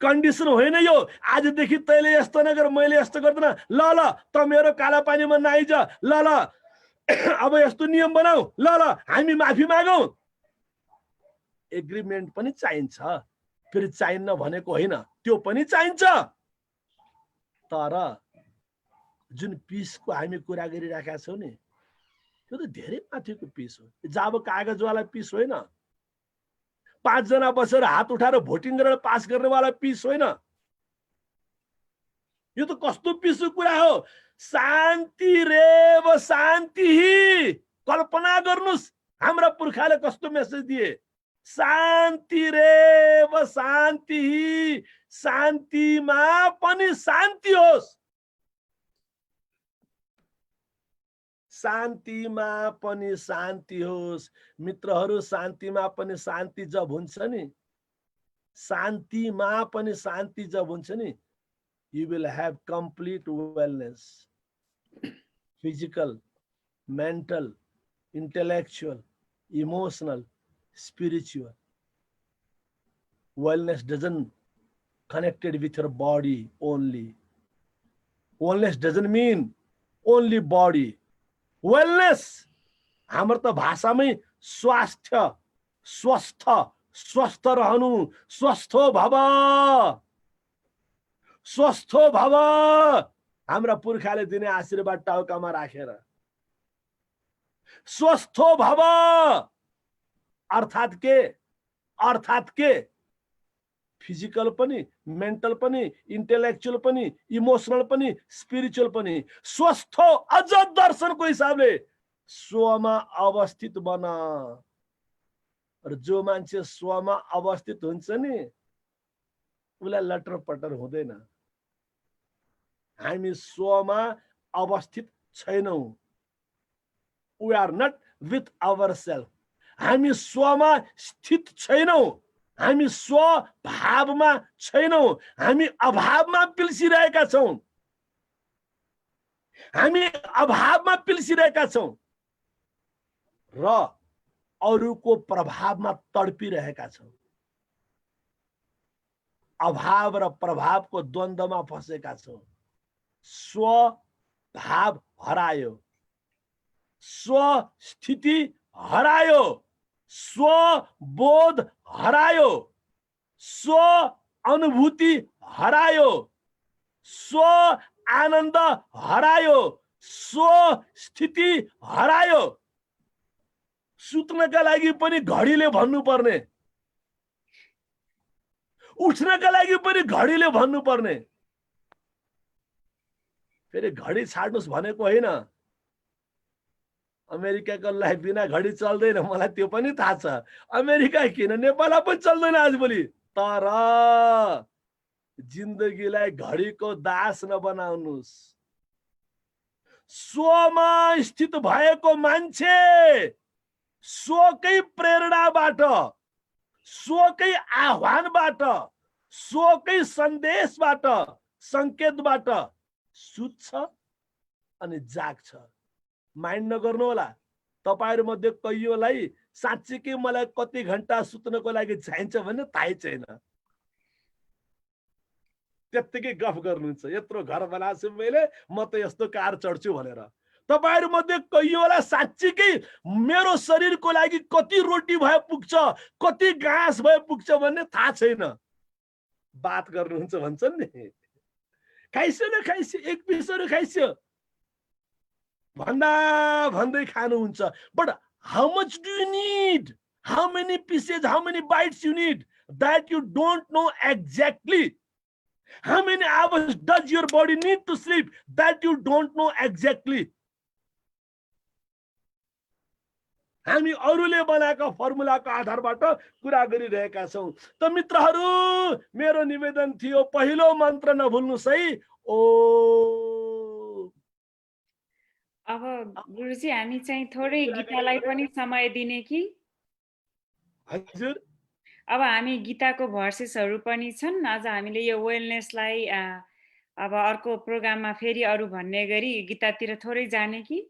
कन्डिसन होइन यो। आजदेखि तैँले यस्तो नगर, मैले यस्तो गर्दैन, ल ल त मेरो काला पानीमा नआइज, ल ल अब यस्तो नियम बनाऊ, ल ल हामी माफी मागौँ। एग्रीमेन्ट पनि चाहिन्छ, फेरि चाहिन्न भनेको होइन, त्यो पनि चाहिन्छ। तर जुन पिसको हामी कुरा गरिराखेका छौँ नि, त्यो त धेरै माथिको पिस हो। जाब कागजवाला पिस होइन, 5 जना बसेर हात उठाएर भोटिङ गरेर पास गर्नेवाला पिस होइन। यो त कस्तो पिसको कुरा हो? शान्ति रेव शान्ति। कल्पना गर्नुस् हाम्रा पुर्खाले कस्तो मेसेज दिए। शान्ति रेव शान्ति, शान्तिमा पनि शान्ति होस्, शान्तिमा पनि शान्ति होस्। मित्रहरू, शान्तिमा पनि शान्ति जब हुन्छ नि, शान्तिमा पनि शान्ति जब हुन्छ नि, you will have complete wellness, physical, mental, intellectual, emotional, spiritual. Wellness doesn't connected with your body only. Wellness doesn't mean only body. Wellness हाम्रो त भाषामै स्वास्थ्य, स्वस्थ, स्वस्थ रहनु, स्वस्थो भव, स्वस्थो भव। हाम्रा पुर्खाले दिने आशीर्वाद टाउकामा राखेर स्वस्थो भव। अर्थात के फिजिकल पनि, मेन्टल पनि, इन्टेलेक्चुअल पनि, इमोसनल पनि, स्पिरिचुअल पनि स्वस्थ। अझ दर्शनको हिसाबले स्वमा अवस्थित बन। र जो मान्छे स्वमा अवस्थित हुन्छ नि, उसलाई लटर पटर हुँदैन। हामी स्वमा अवस्थित छैनौं। We are not with ourselves. हामी स्वमा स्थित छैनौं, हामी स्वभावमा छैनौं, हामी अभावमा पिल्सिरहेका छौं, हामी अभावमा पिल्सिरहेका छौं र अरूको प्रभावमा तडपिरहेका छौं। अभाव र प्रभावको द्वन्द्वमा फसेका छौं। स्वभाव हरायो, स्वस्थिति हरायो, स्वबोध हरायो, स्व अनुभूति हरायो, स्व आनन्द हरायो, सो स्थिति हरायो। सुत्नका लागि पनि घडीले भन्नुपर्ने, उठ्नका लागि पनि घडीले भन्नुपर्ने। फेरि घडी छाड्नुस् भनेको होइन, अमेरिकाको लाइफ बिना घडी चल्दैन, मलाई त्यो पनि थाहा छ। अमेरिका किन, नेपालमा पनि चल्दैन आजभोलि। तर जिन्दगीलाई घडीको दास नबनाउनुस्। स्वमा स्थित भएको मान्छे स्वकै प्रेरणाबाट, स्वकै आह्वानबाट, स्वकै सन्देशबाट, संकेतबाट सुत्छ अनि जाग्छ। माइन्ड नगर्नु होला। तपाईहरु मध्ये कहियोलाई साँच्चीकै मलाई कति घण्टा सुत्नको लागि चाहिन्छ भन्ने थाहै छैन। त्यतिकै गफ गर्नुहुन्छ, यत्रो घर बनाछु मैले, म त यस्तो कार चढ्छु भनेर। तपाईहरु मध्ये कहियोलाई साँच्चीकै मेरो शरीरको लागि कति रोटी भए पुग्छ, कति घाँस भए पुग्छ भन्ने थाहा छैन। बात गर्नुहुन्छ भन्छन् नि, खाइस्यो न खाइस्यो, एक पिसहरू खाइस्यो भन्दा भन्दै खानुहुन्छ। But how much do you need, how many pieces, how many bites you need, that you don't know exactly. How many hours does your body need to sleep, that you don't know exactly. हामी अरूले बनाएका फर्मुलाको आधारबाट कुरा गरिरहेका छौं। त मित्रहरू, मेरो निवेदन थियो, पहिलो मन्त्र नभुल्नुस् है, ओ। अब गुरुजी हामी चाहिँ थोरै गीतालाई पनि समय दिने कि? हजुर, अब हामी गीताको भर्सेसहरू पनि छन्। आज हामीले यो वेलनेसलाई अब अर्को प्रोग्राममा फेरि अरू भन्ने गरी गीतातिर थोरै जाने कि?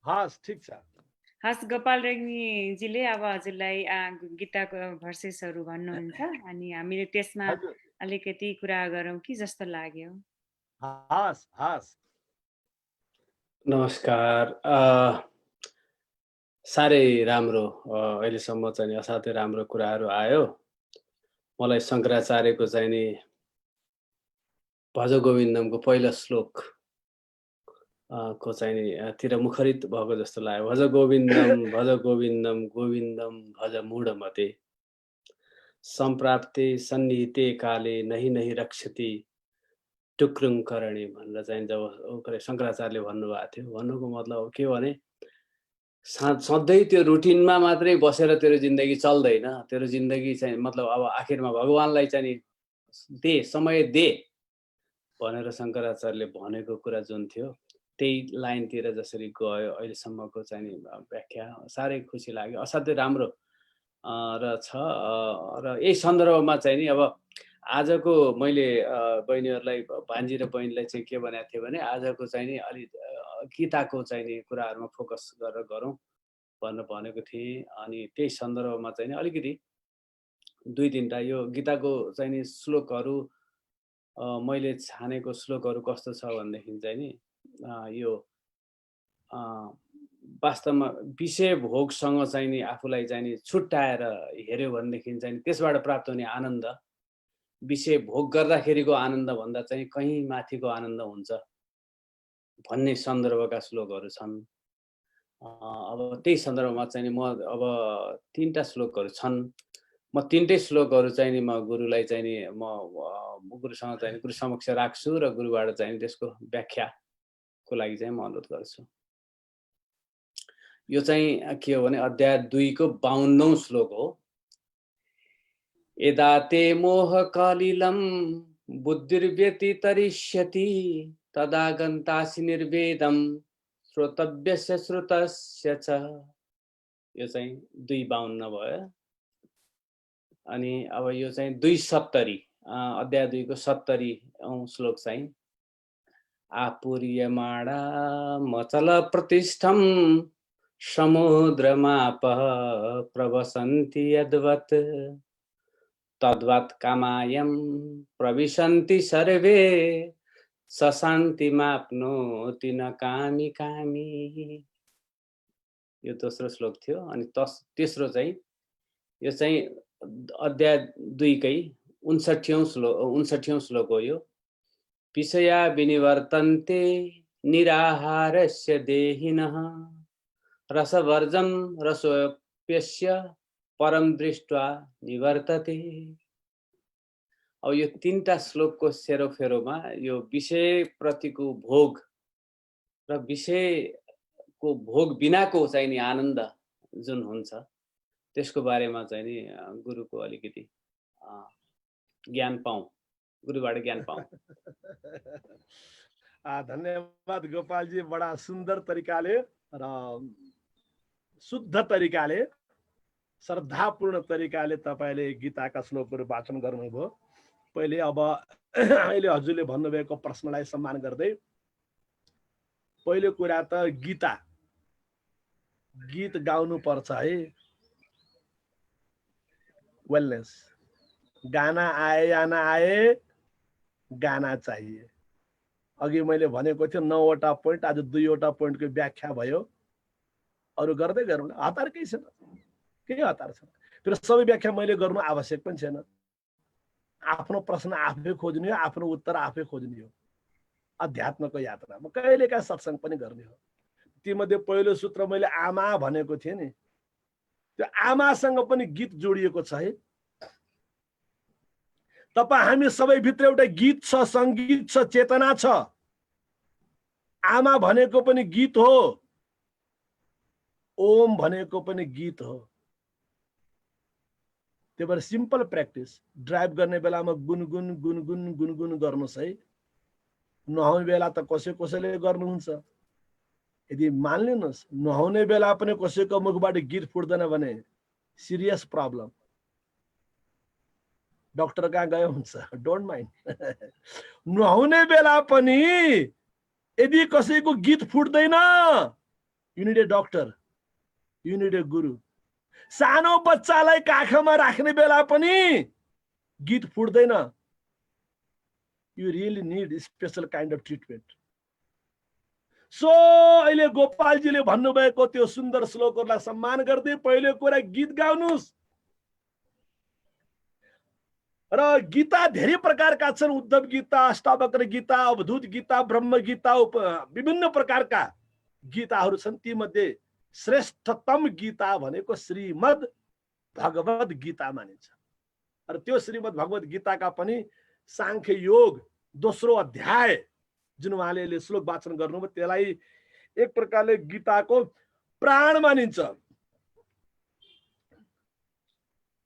हस्, ठीक छ। हस्, गोपाल रेग्मीजीले अब हजुरलाई गीताको भर्सेसहरू भन्नुहुन्छ अनि हामीले त्यसमा अलिकति कुरा गरौँ कि जस्तो लाग्यो। हस् हस्। नमस्कार। साह्रै राम्रो, अहिलेसम्म चाहिँ असाध्यै राम्रो कुराहरू आयो। मलाई शङ्कराचार्यको चाहिँ नि भज गोविन्दमको पहिलो श्लोक को चाहिँ नि तिर मुखरित भएको जस्तो लाग्यो। भज गोविन्दम गोविन्दम भज मूढमते, सम्प्राप्ते सन्निहिते काले नही नही रक्षति टुक्रुङ करणे भनेर चाहिँ जब शङ्कराचार्यले भन्नुभएको थियो। भन्नुको मतलब के भने सधैँ त्यो रुटिनमा मात्रै बसेर तेरो जिन्दगी चल्दैन। तेरो जिन्दगी चाहिँ मतलब अब आखिरमा भगवानलाई चाहिँ नि दे, समय दे भनेर शङ्कराचार्यले भनेको कुरा जुन थियो, त्यही लाइनतिर जसरी गयो अहिलेसम्मको चाहिँ नि व्याख्या साह्रै खुसी लाग्यो, असाध्यै राम्रो छ। र यही सन्दर्भमा चाहिँ नि अब आजको मैले बहिनीहरूलाई, भान्जी र बहिनीलाई चाहिँ के भनेको थिएँ भने आजको चाहिँ नि अलि गीताको चाहिँ नि कुराहरूमा फोकस गरेर गरौँ भनेर भनेको थिएँ। अनि त्यही सन्दर्भमा चाहिँ नि अलिकति दुई तिनवटा यो गीताको चाहिँ नि श्लोकहरू मैले छानेको श्लोकहरू कस्तो छ भनेदेखि चाहिँ नि यो वास्तवमा विषय भोगसँग चाहिँ नि आफूलाई चाहिँ नि छुट्याएर हेऱ्यो भनेदेखि चाहिँ नि त्यसबाट प्राप्त हुने आनन्द विषय भोग गर्दाखेरिको आनन्द भन्दा चाहिँ कहीँ माथिको आनन्द हुन्छ भन्ने सन्दर्भका श्लोकहरू छन्। अब त्यही सन्दर्भमा चाहिँ नि म अब तीनटा श्लोकहरू छन्। म तीनटै श्लोकहरू चाहिँ नि म गुरुलाई चाहिँ नि म गुरुसँग चाहिँ गुरु समक्ष राख्छु र गुरुबाट चाहिँ त्यसको व्याख्याको लागि चाहिँ म अनुरोध गर्छु। यो चाहिँ के हो भने अध्याय 2 को 52औं श्लोक हो। यदाते मोह कलिलं बुद्धिर्व्यतितरिष्यति तदा गन्तासि निर्वेदं श्रोतव्यस्य श्रुतस्य च। यो चाहिँ 2:52 भयो। अनि अब यो चाहिँ 2:70 अध्याय 2 को 70औं श्लोक चाहिँ आपूर्यमाणा मचल प्रतिष्ठम समुद्रमाप प्रवसन्ति यद्वत् तद्वत् कामायं प्रविशन्ति सर्वे सशान्तिमाप्नोति न कामी कामी। यो दोस्रो श्लोक थियो। अनि तेस्रो चाहिँ यो चाहिँ अध्याय 2 कै 59औं श्लोक हो। यो विषया विनिवर्तन्ते निराहारस्य देहिनः रसवर्जं रसोप्यस्य परम दृष्ट्वा निवर्तते। अब यो तीनटा श्लोकको सेरोफेरोमा यो विषय प्रतिको भोग र विषयको भोग बिनाको चाहिँ नि आनन्द जुन हुन्छ त्यसको बारेमा चाहिँ नि गुरुको अलिकति ज्ञान पाऊँ, गुरुबाट ज्ञान पाऊँ। धन्यवाद गोपालजी, बडा सुन्दर तरिकाले र शुद्ध तरिकाले श्रद्धापूर्ण तरिकाले तपाईले गीताका श्लोकहरू वाचन गर्नुभयो। पहिले अब अहिले हजुरले भन्नुभएको प्रश्नलाई सम्मान गर्दै पहिलो कुरा त गीत गाउनु पर्छ है। वेलनेस, गाना आए या नआए गाना चाहिए। अघि मैले भनेको थियो 9 वटा पोइन्ट, आज 2 वटा पोइन्टको व्याख्या भयो। अरु गर्दै गरौँ, हतार केही छैन, केही हतार छैन। तर सबै व्याख्या मैले गर्नु आवश्यक पनि छैन। आफ्नो प्रश्न आफै खोज्ने हो, आफ्नो उत्तर आफै खोज्ने हो। अध्यात्मको यात्रामा कहिलेका सत्संग पनि गर्ने हो। तीमध्ये पहिलो सूत्र मैले आमा भनेको थिएँ नि, त्यो आमासँग पनि गीत जोडिएको छ है। तपाईँ हामी सबै भित्र एउटा गीत छ, संगीत छ, चेतना छ। आमा भनेको पनि गीत हो, ओम भनेको पनि गीत हो। त्यही भएर सिम्पल प्र्याक्टिस, ड्राइभ गर्ने बेलामा गुनगुन गुनगुन गुनगुन गर्नुहोस् है। नहुने बेला त कसैले गर्नुहुन्छ। यदि मान्लिनुहोस् नहुने बेला पनि कसैको मुखबाट गीत फुट्दैन भने सिरियस प्रब्लम। डक्टर कहाँ गयो हुन्छ, डोन्ट माइन्ड। नहुने बेला पनि यदि कसैको गीत फुट्दैन, you need a doctor, you need a guru. सानो बच्चालाई काखमा राख्ने बेला पनि गीत फुट्दैन, you really need special kind of treatment. So अहिले गोपालजीले भन्नुभएको त्यो सुन्दर श्लोकहरूलाई सम्मान गर्दै पहिलो कुरा गीत गाउनुस्। र गीता धेरै प्रकारका छन्। उद्धव गीता, अष्टावक्र गीता, अवधूत गीता, ब्रह्म गीता, विभिन्न प्रकारका गीताहरू छन्। ती मध्ये श्रेष्ठतम गीता भनेको श्रीमद् भगवद गीता मानिन्छ। र त्यो श्रीमद् भगवद गीताका पनि सांख्य योग दोस्रो अध्याय जुन उहाँले श्लोक वाचन गर्नुभयो त्यसलाई एक प्रकारले गीताको प्राण मानिन्छ।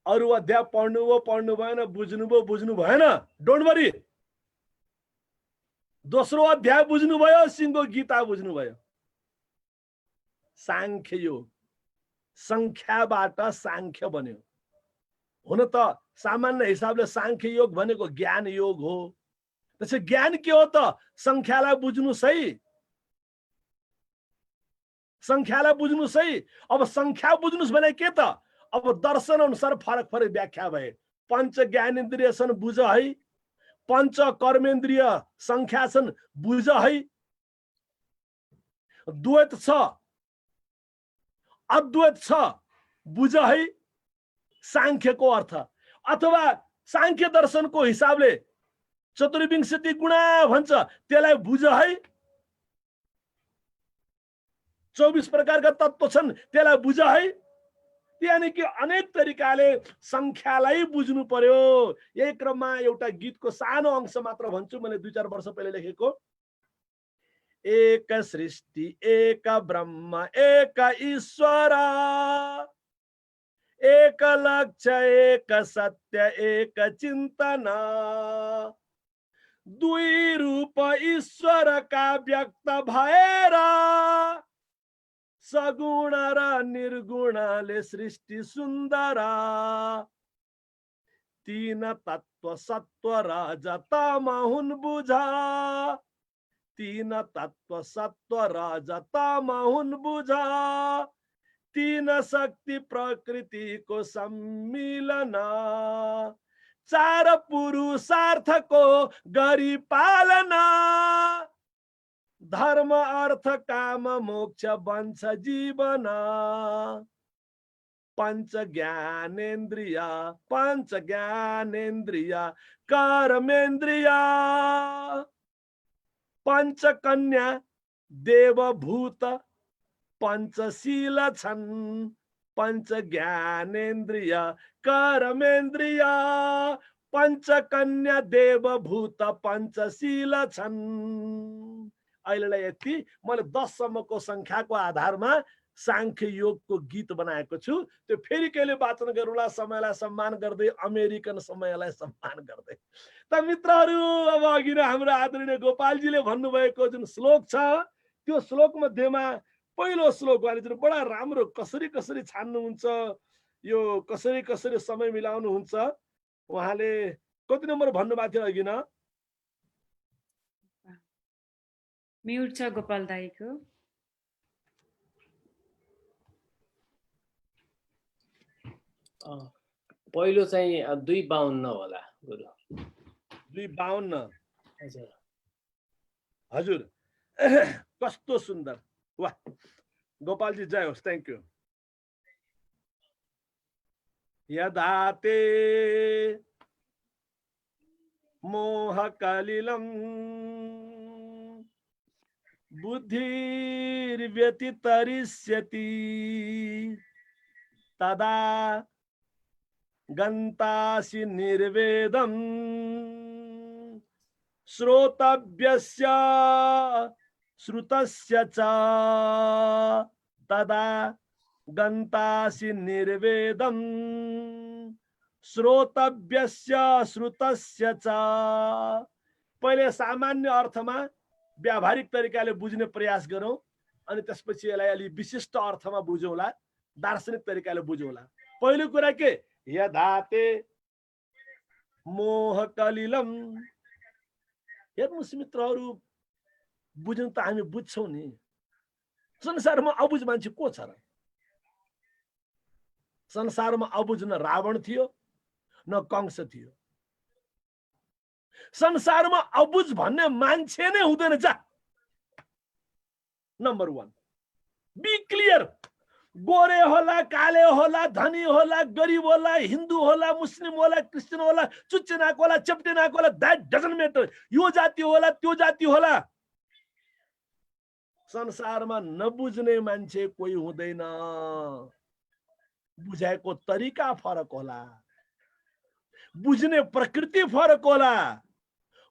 अरु अध्याय पढ्नुभयो पढ्नु भएन, बुझ्नुभयो बुझ्नु भएन, डोन्ट वरी। दोस्रो अध्याय बुझ्नुभयो, सिंगो गीता बुझ्नुभयो। सांख्य योग, संख्याबाट सांख्य बन्यो। हुन त सामान्य हिसाबले सांख्य योग भनेको ज्ञान योग हो। त्यसै ज्ञान के हो त? संख्यालाई बुझ्नु सही, संख्यालाई बुझ्नु सही। अब संख्या बुझ्नुस् भने के त? अब दर्शन अनुसार फरक फरक व्याख्या भए। पंच ज्ञानेन्द्रिय छन्, बुझ है। पंच कर्मेन्द्रिय संख्या छन्, बुझ है। द्वैत छ, अद्वैत छ, बुझ है। सांख्यको अर्थ अथवा सांख्य दर्शनको हिसाबले चतुर्विंशति गुणा भन्छ, त्यसलाई बुझ है। 24 प्रकारका तत्व छन्, त्यसलाई बुझ है। यानी कि अनेक तरिकाले संख्यालाई बुझ्नु पर्यो। यही क्रममा एउटा गीतको सानो अंश मात्र भन्छु, मैले 2-4 वर्ष पहिले लेखेको। एक सृष्टि एक ब्रह्म एक ईश्वर, एक लक्ष्य एक सत्य एक चिन्तन, दुई रूप ईश्वर का व्यक्त भएर सगुण र निर्गुणले सृष्टि सुन्दर, तीन तत्व सत्व रज तम हुन् बुझ, तीन तत्व सत्व रज तम हुन् बुझ, तीन शक्ति प्रकृति को सम्मिलन, चार पुरुषार्थ को गरी पालना, धर्म अर्थ काम मोक्ष बन्छ जीवन, पंच ज्ञानेन्द्रिय कर्मेन्द्रिय, पञ्चकन्या देवभूत पञ्चशील छन् पञ्च ज्ञानेन्द्रिय कर्मेन्द्रिय पञ्चकन्या देवभूत पञ्चशील छन्। अहिलेलाई यति मैले 10 सम्मको संख्याको आधारमा सांख्य योगको गीत बनाएको छु। त्यो फेरि कहिले वाचन गरौँला, समयलाई सम्मान गर्दै, अमेरिकन समयलाई सम्मान गर्दै। त मित्रहरू, अब अघि नै हाम्रो आदरणीय गोपालजीले भन्नुभएको जुन श्लोक छ, त्यो श्लोक मध्येमा पहिलो श्लोक उहाँले बडा राम्रो कसरी कसरी छान्नुहुन्छ, यो कसरी कसरी समय मिलाउनुहुन्छ। उहाँले कति नम्बर भन्नुभएको थियो अघि न? म्युट छ गोपाल दाईको। पहिलो चाहिँ 252 होला गुरु। 252। हजुर हजुर कस्तो सुन्दर, वाह गोपालजी, जय होस्, थ्याङ्क यू। यदा ते मोहकलिलं बुद्धिर्व्यतितरिष्यति तदा गन्तासि निर्वेदम् श्रोतव्यस्य श्रुतस्य च तदा गन्तासि निर्वेदम् श्रोतव्यस्य श्रुतस्य च। पहिले सामान्य अर्थमा व्यावहारिक तरिकाले बुझ्ने प्रयास गरौँ, अनि त्यसपछि यसलाई अलि विशिष्ट अर्थमा बुझौँला, दार्शनिक तरिकाले बुझौँला। पहिलो कुरा के, यदाते मोहकलिलम। हेर्नुहोस् मित्रहरू, बुझ्नु त हामी बुझ्छौँ नि, संसारमा अबुझ मान्छे को छ र? संसारमा अबुझ न रावण थियो न कंस थियो। संसारमा अबुझ भन्ने मान्छे नै हुँदैन। जा, नम्बर 1 बी क्लियर। गोरे होला, काले होला, धनी होला, गरिब होला, हिन्दू होला, मुस्लिम होला, क्रिस्चियन होला, चुच्चे नाक होला, चेप्टे नाक होला, दैट डजन्ट म्याटर। यो जाति होला, त्यो जाति होला। संसारमा नबुझ्ने मान्छे कोही हुँदैन। बुझाएको तरिका फरक होला, बुझ्ने प्रकृति फरक होला,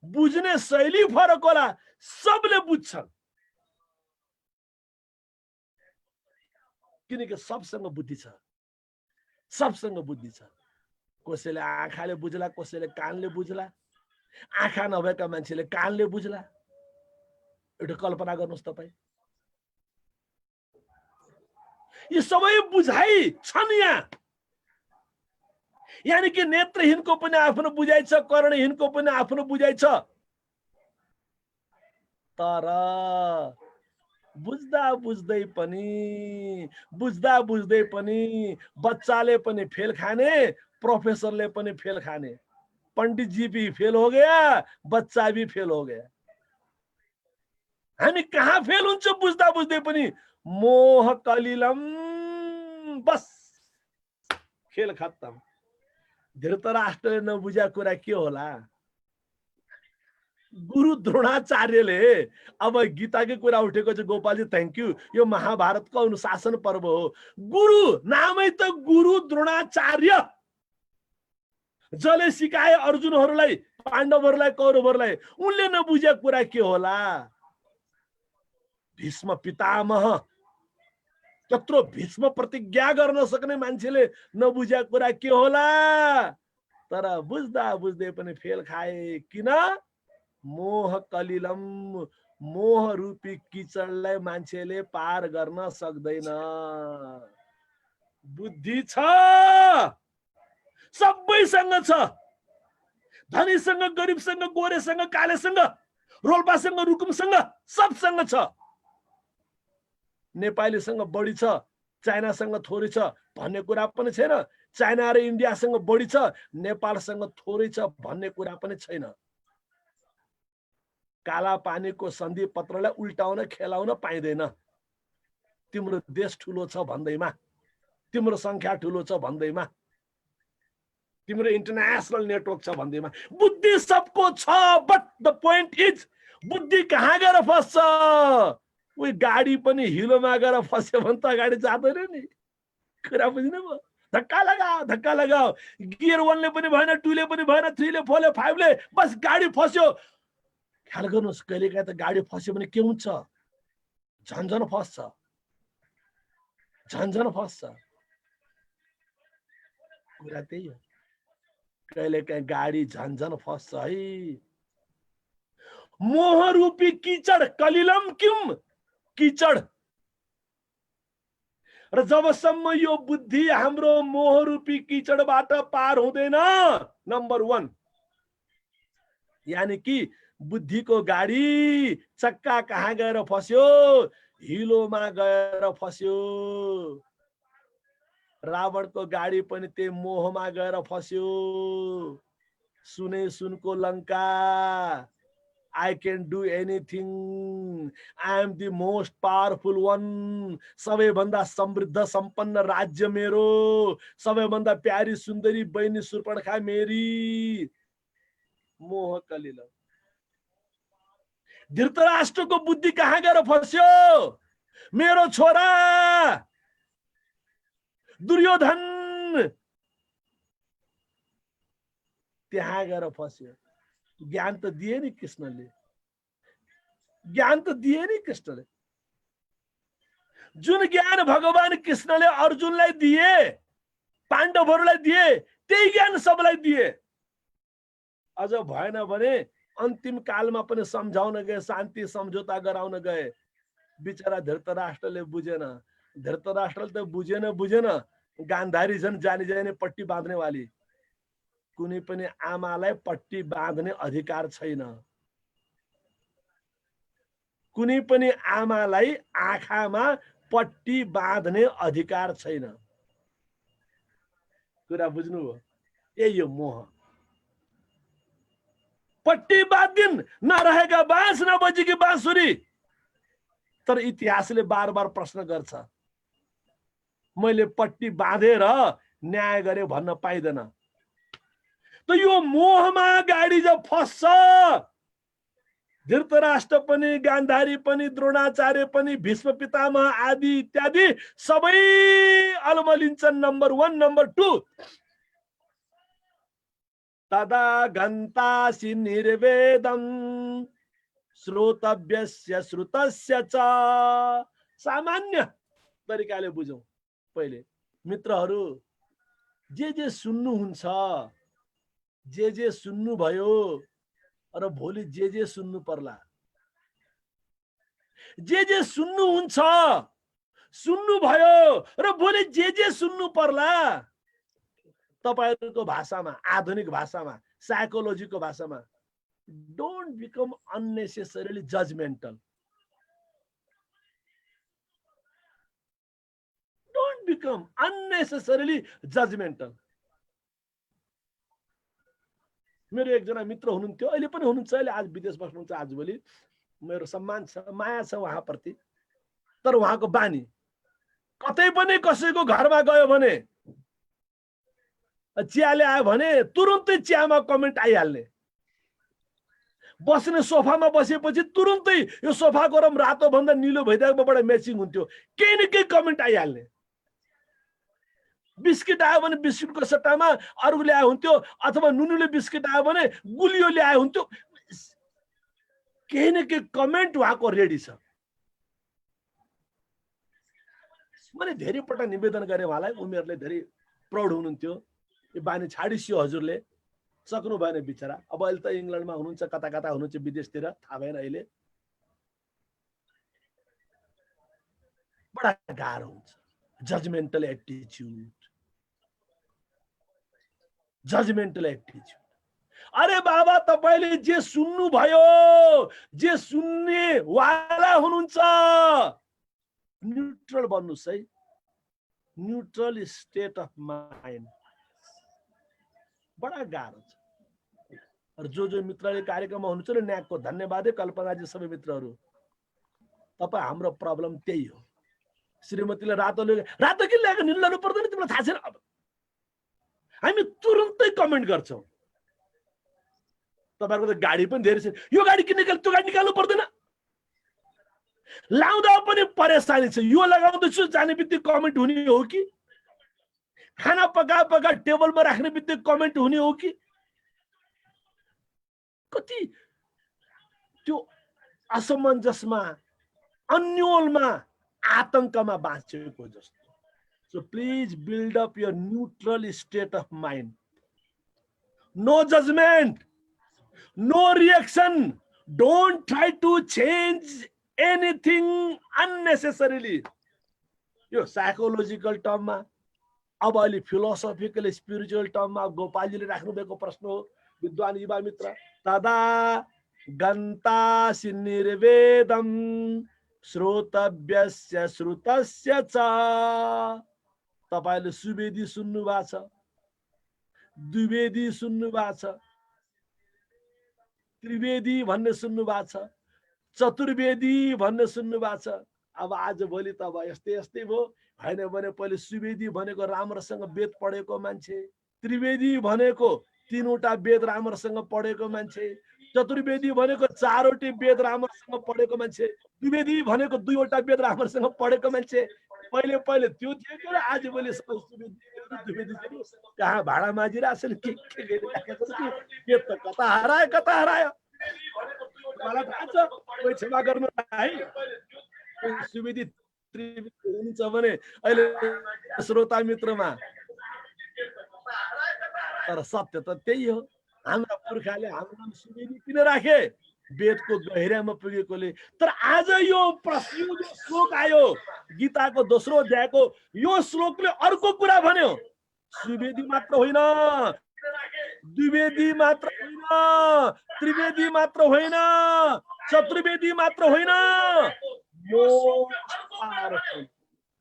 बुझ्ने शैली फरक होला। सबले बुझ्छन् किनकि सबसँग बुद्धि छ, सबसँग बुद्धि छ। कसैले आँखाले बुझ्ला, कसैले कानले बुझ्ला, आँखा नभएका मान्छेले कानले बुझ्ला। एउटा कल्पना गर्नुहोस् तपाईँ, यी सबै बुझाइ छन् यहाँ। यानी कि नेत्रहीनको पनि आफ्नो बुझाइ छ, कर्णहीनको पनि आफ्नो बुझाइ छ। तर बुझ्दा बुझ्दै पनि बच्चाले पनि फेल खाने, प्रोफेसरले पनि फेल खाने। पंडित जी भी फेल हो गया, बच्चा भी फेल हो गया। हामी कहाँ फेल हुन्छ बुझ्दा बुझ्दै पनि? मोह कलिलम, बस खेल खत्तम। धृतराष्ट्रले नबुझा कुरा के होला? गुरु द्रोणाचार्यले, अब गीताकै कुरा उठेको छ गोपालजी, थ्याङ्क यू। यो महाभारतको अनुशासन पर्व हो। गुरु नामै त गुरु द्रोणाचार्य, जसले सिकाए अर्जुनहरूलाई, पाण्डवहरूलाई, कौरवहरूलाई। उनले नबुझेको कुरा के होला? भीष्म पितामह, त्यत्रो भीष्म प्रतिज्ञा गर्न सक्ने मान्छेले नबुझेको कुरा के होला? तर बुझ्दा बुझ्दै पनि फेल खाए। किन? मोह कलिलम, मोह रूपी किचडलाई मान्छेले पार गर्न सक्दैन। बुद्धि छ, सबैसँग छ। धनीसँग, गरिबसँग, गोरेसँग, कालेसँग, रोल्पासँग, रुकुमसँग, सबसँग छ। नेपालीसँग बढी छ, चाइनासँग थोरै छ भन्ने कुरा पनि छैन। चाइना र इन्डियासँग बढी छ, नेपालसँग थोरै छ भन्ने कुरा पनि छैन। काला पानीको सन्धि पत्रलाई उल्टाउन खेलाउन पाइँदैन। तिम्रो देश ठुलो छ भन्दैमा, तिम्रो संख्या ठुलो छ भन्दैमा, तिम्रो इन्टरनेशनल नेटवर्क छ भन्दैमा। बुद्धि सबको छ, बट द पोइन्ट इज बुद्धि कहाँ गएर फस्छ? उही गाडी पनि हिलोमा गएर फस्यो भने त अगाडि जाँदैन नि। कुरा बुझ्नु भयो? धक्का लगाओ। गियर 1 ले पनि भएन, 2 ले पनि भएन, 3 ले 4 ले 5 ले बस गाडी फस्यो। ख्याल गर्नुहोस्, कहिलेकाहीँ त गाडी फस्यो भने के हुन्छ? झन्झन फस्छ। कुरा त्यही हो। कहिलेकाहीँ गाडी झन्झन फस्छ है। मोह रूपी कीचड कलिलम किम, कीचड। र जबसम्म यो बुद्धि हाम्रो मोह रूपी कीचडबाट पार हुँदैन, नम्बर 1 यानी कि बुद्धिको गाडी चक्का कहाँ गएर फस्यो? हिलोमा गएर फस्यो। रावणको गाडी पनि त्यही मोहमा गएर फस्यो। सुने सुनको Lanka, I can do anything. I am the most powerful one. सबैभन्दा समृद्ध सम्पन्न राज्य मेरो, सबैभन्दा प्यारी सुन्दरी बहिनी सुर्पणखा मेरी। मोह कलिल। धृतराष्ट्रको बुद्धि कहाँ गएर फस्यो? मेरो छोरा दुर्योधन त्यहाँ गएर फस्यो। ज्ञान त दिए नि कृष्णले, जुन ज्ञान भगवान कृष्णले अर्जुनलाई दिए, पाण्डवहरूलाई दिए, त्यही ज्ञान सबलाई दिए। अझ भएन भने अन्तिम कालमा पनि सम्झाउन गए, शान्ति सम्झौता गराउन गए। बिचरा धृतराष्ट्रले बुझेन। धृतराष्ट्रले त बुझेन। गान्धारी झन् जानी पट्टी बाँध्ने वाली। कुनै पनि आमालाई पट्टी बाँध्ने अधिकार छैन। कुनै पनि आमालाई आँखामा पट्टी बाँध्ने अधिकार छैन। कुरा बुझ्नु हो? यही हो मोह। पट्टी बाँधिन्, नरहेका बाँस नबजेकी बाँसुरी। तर इतिहासले बार बार प्रश्न गर्छ, मैले पट्टी बाँधेर न्याय गरे भन्न पाइदैन। त यो मोहमा गाडी जब फस्छ, धृतराष्ट्र पनि, गान्धारी पनि, द्रोणाचार्य पनि, भीष्म पितामह आदि इत्यादि सबै अलमलिन्छन्। नम्बर 1, नम्बर 2 तदा गन्तासि निर्वेदम श्रोतव्यस्य श्रुतस्य च। सामान्य तरिकाले बुझौं। पहिले मित्रहरू, जे सुन्नुहुन्छ, जे सुन्नु भयो र भोलि जे सुन्नु पर्ला, जे सुन्नुहुन्छ, सुन्नु भयो र भोलि जे सुन्नु पर्ला, तपाईहरुको भाषामा, आधुनिक भाषामा, साइकोलोजीको भाषामा, don't become unnecessarily judgemental. Don't become unnecessarily judgemental. मेरो एकजना मित्र हुनुहुन्थ्यो, अहिले पनि हुनुहुन्छ, अहिले आज विदेश बस्नुहुन्छ। आजभोलि मेरो सम्मान छ, माया छ उहाँप्रति। तर उहाँको बानी, कतै पनि कसैको घरमा गयो भने, चिया ल्यायो भने तुरुन्तै चियामा कमेन्ट आइहाल्ने। बस्ने सोफामा बसेपछि तुरुन्तै यो सोफाको रङ रातो भन्दा निलो भइदिएकोबाट म्याचिङ हुन्थ्यो, केही न केही कमेन्ट आइहाल्ने। बिस्किट आयो भने बिस्किटको सट्टामा अरू ल्याए हुन्थ्यो, अथवा नुनुले बिस्किट आयो भने गुलियो ल्याए हुन्थ्यो। केही न केही कमेन्ट उहाँको रेडी छ। मैले धेरै पटक निवेदन गरेँ उहाँलाई, उनीहरूले धेरै प्राउड हुनुहुन्थ्यो। यो बानी छाडिसियो हजुरले, सक्नु भएन बिचरा। अब अहिले त इङ्ल्यान्डमा हुनुहुन्छ, कता कता हुनुहुन्छ, विदेशतिर, थाहा भएन अहिले। बडा गाह्रो हुन्छ। Judgemental attitude. अरे बाबा, तपाईले जे सुन्नु भयो, जे सुन्ने वाला हुनुहुन्छ, न्यूट्रल बन्नुस् है। Neutral state of mind. बडा गाह्रो छ। र जो मित्रले कार्यक्रममा हुनुहुन्छ नि, न्याकको धन्यवाद है, कल्पनाजी, सबै मित्रहरू। तपाईँ हाम्रो प्रब्लम त्यही हो। श्रीमतीले रातो किन ल्याएको, निलो ल्याउनु पर्दैन, तिमीलाई थाहा छैन। अब हामी तुरुन्तै कमेन्ट गर्छौँ। तपाईहरुको त गाडी पनि धेरै छ, यो गाडी किन निकाल्नु, त्यो गाडी निकाल्नु पर्दैन। लाउँदा पनि परेशानी छ, यो लगाउँदैछु जाने बित्तिकै कमेन्ट हुने हो कि, खाना पका टेबलमा राख्ने बित्तिकै कमेन्ट हुने हो कि, कति त्यो असमञ्जसमा अन्योलमा आतंकमा बाँचेको जस्तो। So please build up your neutral state of mind. No judgment, no reaction. Don't try to change anything unnecessarily. यो साइकोलोजिकल टर्ममा, अब अलि फिलोसोफिकल स्पिरिचुअल टर्ममा गोपालजीले राख्नु भएको प्रश्न हो विद्वान युवा मित्र। तदा गन्तासि निर्वेदम श्रोतव्यस्य श्रुतस्य च। तपाईले सुवेदी सुन्नु भएको छ, द्विवेदी सुन्नु भएको छ, त्रिवेदी भन्ने सुन्नु भएको छ, चतुर्वेदी भन्ने सुन्नु भएको छ। अब आज भोलि त अब यस्तै यस्तै भयो। हैन भने पहिले सुवेदी भनेको राम्रोसँग वेद पढेको मान्छे, त्रिवेदी भनेको तीनवटा वेद राम्रोसँग पढेको मान्छे, चतुर्वेदी भनेको चारवटै वेद राम्रोसँग पढेको मान्छे, द्विवेदी भनेको दुईवटा वेद राम्रोसँग पढेको मान्छे। पहिले पहिले त्यो थियो कि आज भोलि द्विवेदी कहाँ भाडा माजिरहेछन् के गरिराखेको छ कि त कता हरायो मलाई थाहा छ। कोही क्षमा गर्नु है, सुवेदी त्रिवेदी हुनुहुन्छ भने अहिले श्रोता मित्रमा, तर सत्य त त्यही हो। हाम्रा पुर्खाले हाम्रो नाम सुवेदी किन राखे? वेदको गहिरामा पुगेकोले। तर आज यो प्रश्न जो श्लोक आयो गीताको दोस्रो अध्यायको, यो श्लोकले अर्को कुरा भन्यो। सुवेदी मात्र होइन, द्विवेदी मात्र होइन, त्रिवेदी मात्र होइन, चतुर्वेदी मात्र होइन,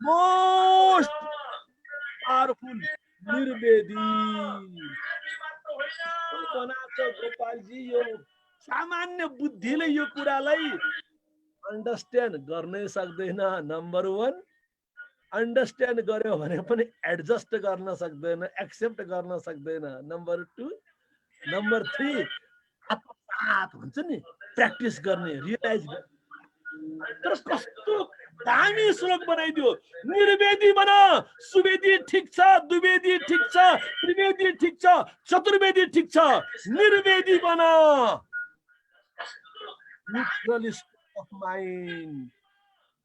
मोस्ट पावरफुल निर्वेदी गोपालजी। यो सामान्य बुद्धिले यो कुरालाई अन्डरस्ट्यान्ड गर्नै सक्दैन। नम्बर 1, अन्डरस्ट्यान्ड गर्यो भने पनि एडजस्ट गर्न सक्दैन, एक्सेप्ट गर्न सक्दैन। नम्बर 2, नम्बर 3 आत्मसात हुन्छ नि, प्र्याक्टिस गर्ने, रियलाइज गर्ने। तर कस्तो दामी श्लोक बनाइदियो। निर्वेदी बना, सुवेदी ठीक छ, द्विवेदी ठीक छ, त्रिवेदी ठीक छ, चतुर्वेदी ठीक छ, निर्वेदी बना। न्यूट्रलिस्ट अफ माइन्ड।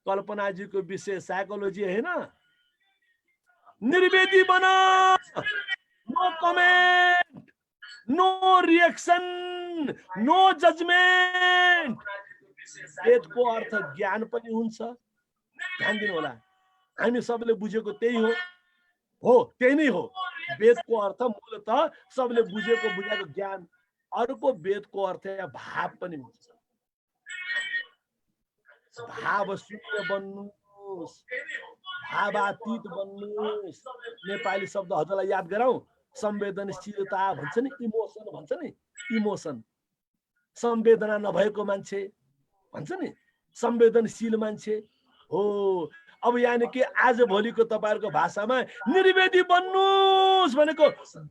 कल्पनाजीको विषय साइकोलोजी हैन। निर्वेदी बना, no comment, no reaction, no judgement. वेदको अर्थ ज्ञान पनि हुन्छ। ध्यान दिनु होला, हामी सबले बुझेको त्यही हो, त्यही नै हो। वेदको अर्थ मूलतः सबले बुझेको ज्ञान। अर्को वेदको अर्थ भाव पनि हुन्छ। भाव शून्य बन्नुस्, भावातीत बन्नुस्। नेपाली शब्द हजुरलाई याद गराउँ, संवेदनशीलता भन्छ नि, इमोसन भन्छ नि, इमोसन। संवेदना नभएको मान्छे भन्छ नि, संवेदनशील मान्छे हो। अब यानी कि आज भोलिको तपाईहरुको भाषामा निर्वेदी बन्नुस् भनेको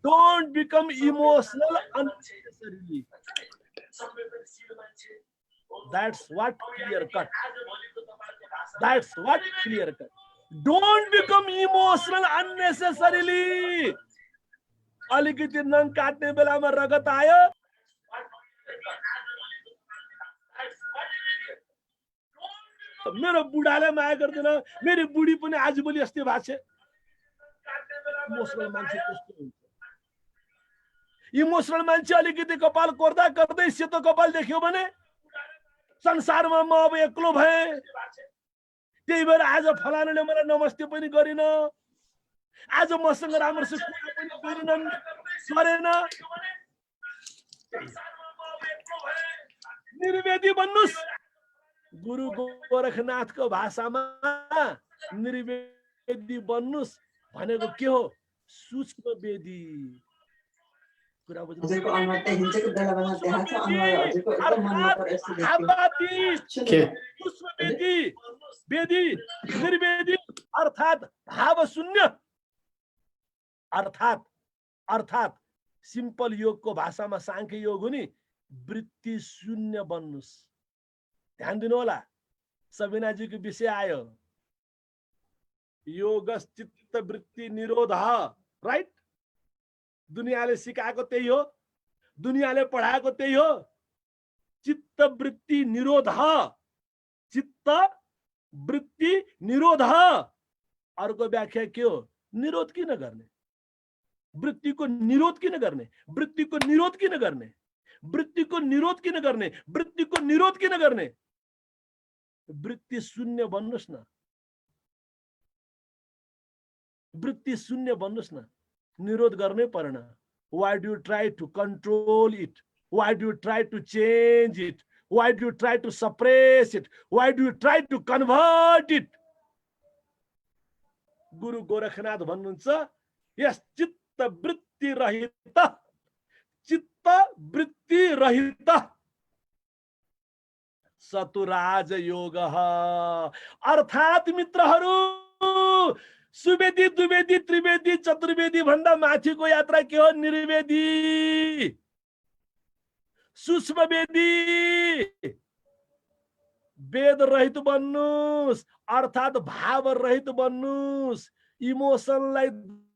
don't become emotional unnecessarily. That's what clear cut. That's what clear cut. Don't become emotional unnecessarily. अलिकति नङ काट्ने बेलामा रगत आयो, मेरो बुढाले माया गर्दैन, मेरो बुढी पनि आज भोलि यस्तै भएको छ। इमोसनल मान्छे कस्तो हुन्छ? इमोसनल मान्छे अलिकति कपाल कोर्दा गर्दै सेतो कपाल देख्यो भने संसारमा म अब एक्लो भए, त्यही भएर आज फलानाले मलाई नमस्ते पनि गरिन, आज मसँग राम्रोसँग कुरा पनि गरेन। निर्वेदी बन्नुस्। गुरु गोरखनाथको भाषामा निर्वेदी बन्नुस् भनेको के हो? सूक्ष्म वेदी। कुरा बुझ्नु? वेदी निर्वेदी अर्थात भाव शून्य। अर्थात सिंपल योग को भाषामा सांख्य योग हो नि, वृत्ति शून्य बन्नुस्। ध्यान दिनु होला, सबिनाजीको विषय आयो योग चित्त वृत्ति निरोध, राइट? दुनियाँले सिकाएको त्यही हो, दुनियाँले पढाएको त्यही हो, चित्त वृत्ति निरोध, चित्त वृत्ति निरोध। अर्को व्याख्या के हो? निरोध किन गर्ने? वृत्तिको निरोध किन गर्ने? वृत्तिको निरोध किन गर्ने? वृत्तिको निरोध किन गर्ने? वृत्तिको निरोध किन गर्ने? वृत्ति शून्य बन्नुस् न, वृत्ति शून्य बन्नुस् न, निरोध गर्नै परेन। Why do you try to control it? Why do you try to change it? Why do you try to suppress it? Why do you try to convert it? गुरु गोरखनाथ भन्नुहुन्छ, यस चित्त वृत्ति रहित, चित्त वृत्ति रहित सतुराज योग। अर्थात मित्रहरू, सुवेदी, द्विवेदी, त्रिवेदी, चतुर्वेदी भन्दा माथिको यात्रा के हो? निर्वेदी, सूक्ष्मवेदी। वेद रहित बन्नुस्, अर्थात भाव रहित बन्नुस्। इमोसनलाई